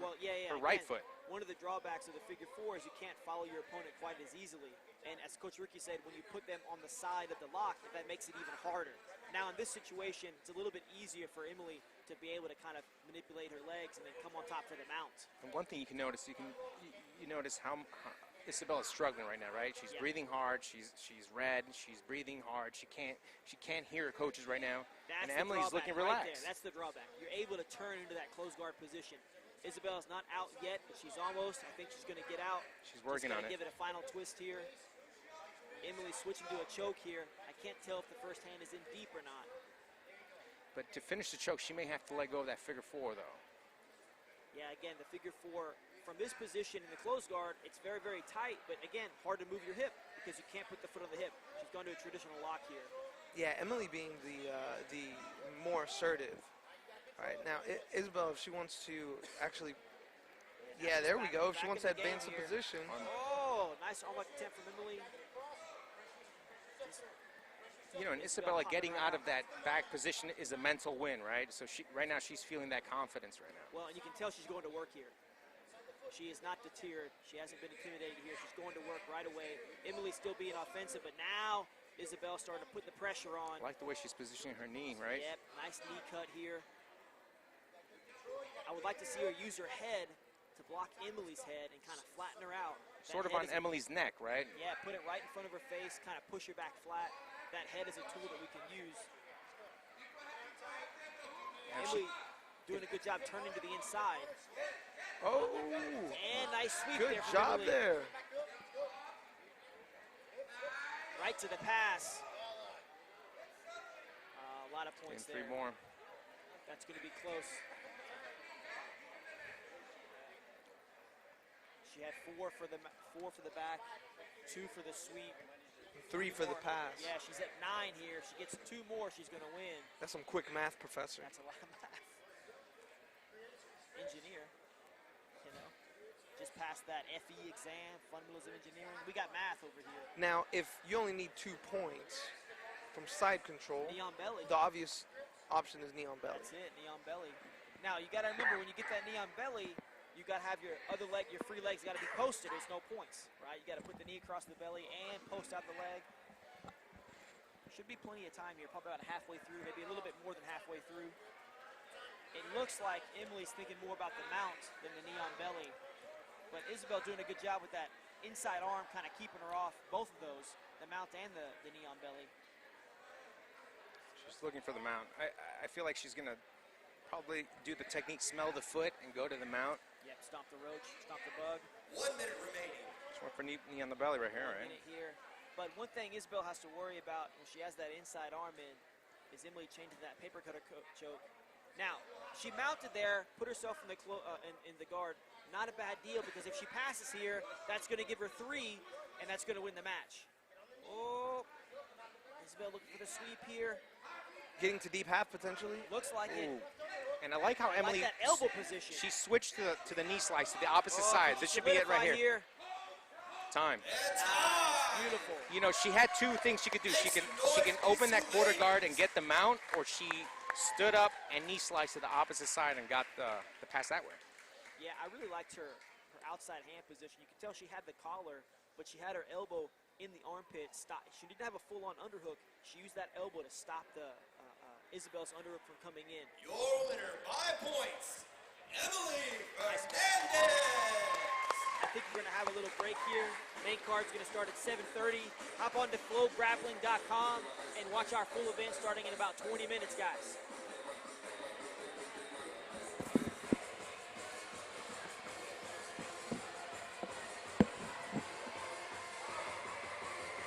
Well, yeah. her right Again, foot. One of the drawbacks of the figure four is you can't follow your opponent quite as easily. And as Coach Ricky said, when you put them on the side of the lock, that makes it even harder. Now in this situation, it's a little bit easier for Emily to be able to kind of manipulate her legs and then come on top for the mount. And one thing you can notice, you notice how Isabella's struggling right now, right? She's breathing hard. She's red. She's breathing hard. She can't hear her coaches right now. That's and the Emily's drawback looking right relaxed. there. That's the drawback. You're able to turn into that closed guard position. Isabella's not out yet, but she's almost. I think she's going to get out. She's working on it. Give it a final twist here. Emily switching to a choke here. I can't tell if the first hand is in deep or not. But to finish the choke, she may have to let go of that figure four, though. Yeah, again, the figure four, from this position in the closed guard, it's very, very tight, but again, hard to move your hip because you can't put the foot on the hip. She's gone to a traditional lock here. Yeah, Emily being the more assertive. All right, now Isabel, if she wants to actually, yeah, there we go. If she wants to advance the position. Oh, nice arm lock attempt from Emily. You know, and Isabella getting out of that back position is a mental win, right? So right now she's feeling that confidence right now. Well, and you can tell she's going to work here. She is not deterred. She hasn't been intimidated here. She's going to work right away. Emily's still being offensive, but now Isabel starting to put the pressure on. I like the way she's positioning her knee, right? Yep, nice knee cut here. I would like to see her use her head to block Emily's head and kind of flatten her out. Sort of on Emily's neck, right? Yeah, put it right in front of her face, kind of push her back flat. That head is a tool that we can use. And Emily doing a good job turning to the inside. Oh, And nice sweep good there from job Emily. there. Right to the pass. A lot of points Getting there. 3 more. That's going to be close. She had 4 for the back, 2 for the sweep. 3 for the pass. Yeah, she's at 9 here. If she gets 2 more, she's going to win. That's some quick math, Professor. That's a lot of math. Engineer, you know, just passed that FE exam, fundamentals of engineering. We got math over here. Now, if you only need 2 points from side control, Neon belly. the obvious option is neon belly. That's it, neon belly. Now, you got to remember, when you get that neon belly, you got to have your other leg, your free legs got to be posted. There's no points, right? You got to put the knee across the belly and post out the leg. Should be plenty of time here, probably about halfway through, maybe a little bit more than halfway through. It looks like Emily's thinking more about the mount than the neon belly. But Isabel doing a good job with that inside arm, kind of keeping her off both of those, the mount and the neon belly. She's looking for the mount. I feel like she's going to probably do the technique, smell the foot, and go to the mount. Yep, stomp the roach, stomp the bug. 1 minute remaining. Just went for knee on the belly right here, 1 right? minute here. But one thing Isabel has to worry about when she has that inside arm in is Emily changing that paper cutter choke. Now, she mounted there, put herself in the guard. Not a bad deal, because if she passes here, that's going to give her 3, and that's going to win the match. Oh, Isabel looking for the sweep here. Getting to deep half potentially. Looks like it. Ooh. And I like how I Emily, like that elbow position. she switched to the knee slice, to the opposite Oh, side. can This she should be it right solidify here. Time. Beautiful. You know, she had 2 things she could do. She can open that quarter guard and get the mount, or she stood up and knee sliced to the opposite side and got the pass that way. Yeah, I really liked her outside hand position. You could tell she had the collar, but she had her elbow in the armpit. She didn't have a full-on underhook. She used that elbow to stop the Isabel's underhook from coming in. Your winner by points, Emily Fernandez. I think we're going to have a little break here. Main card's going to start at 7:30. Hop on to flowgrappling.com and watch our full event starting in about 20 minutes, guys.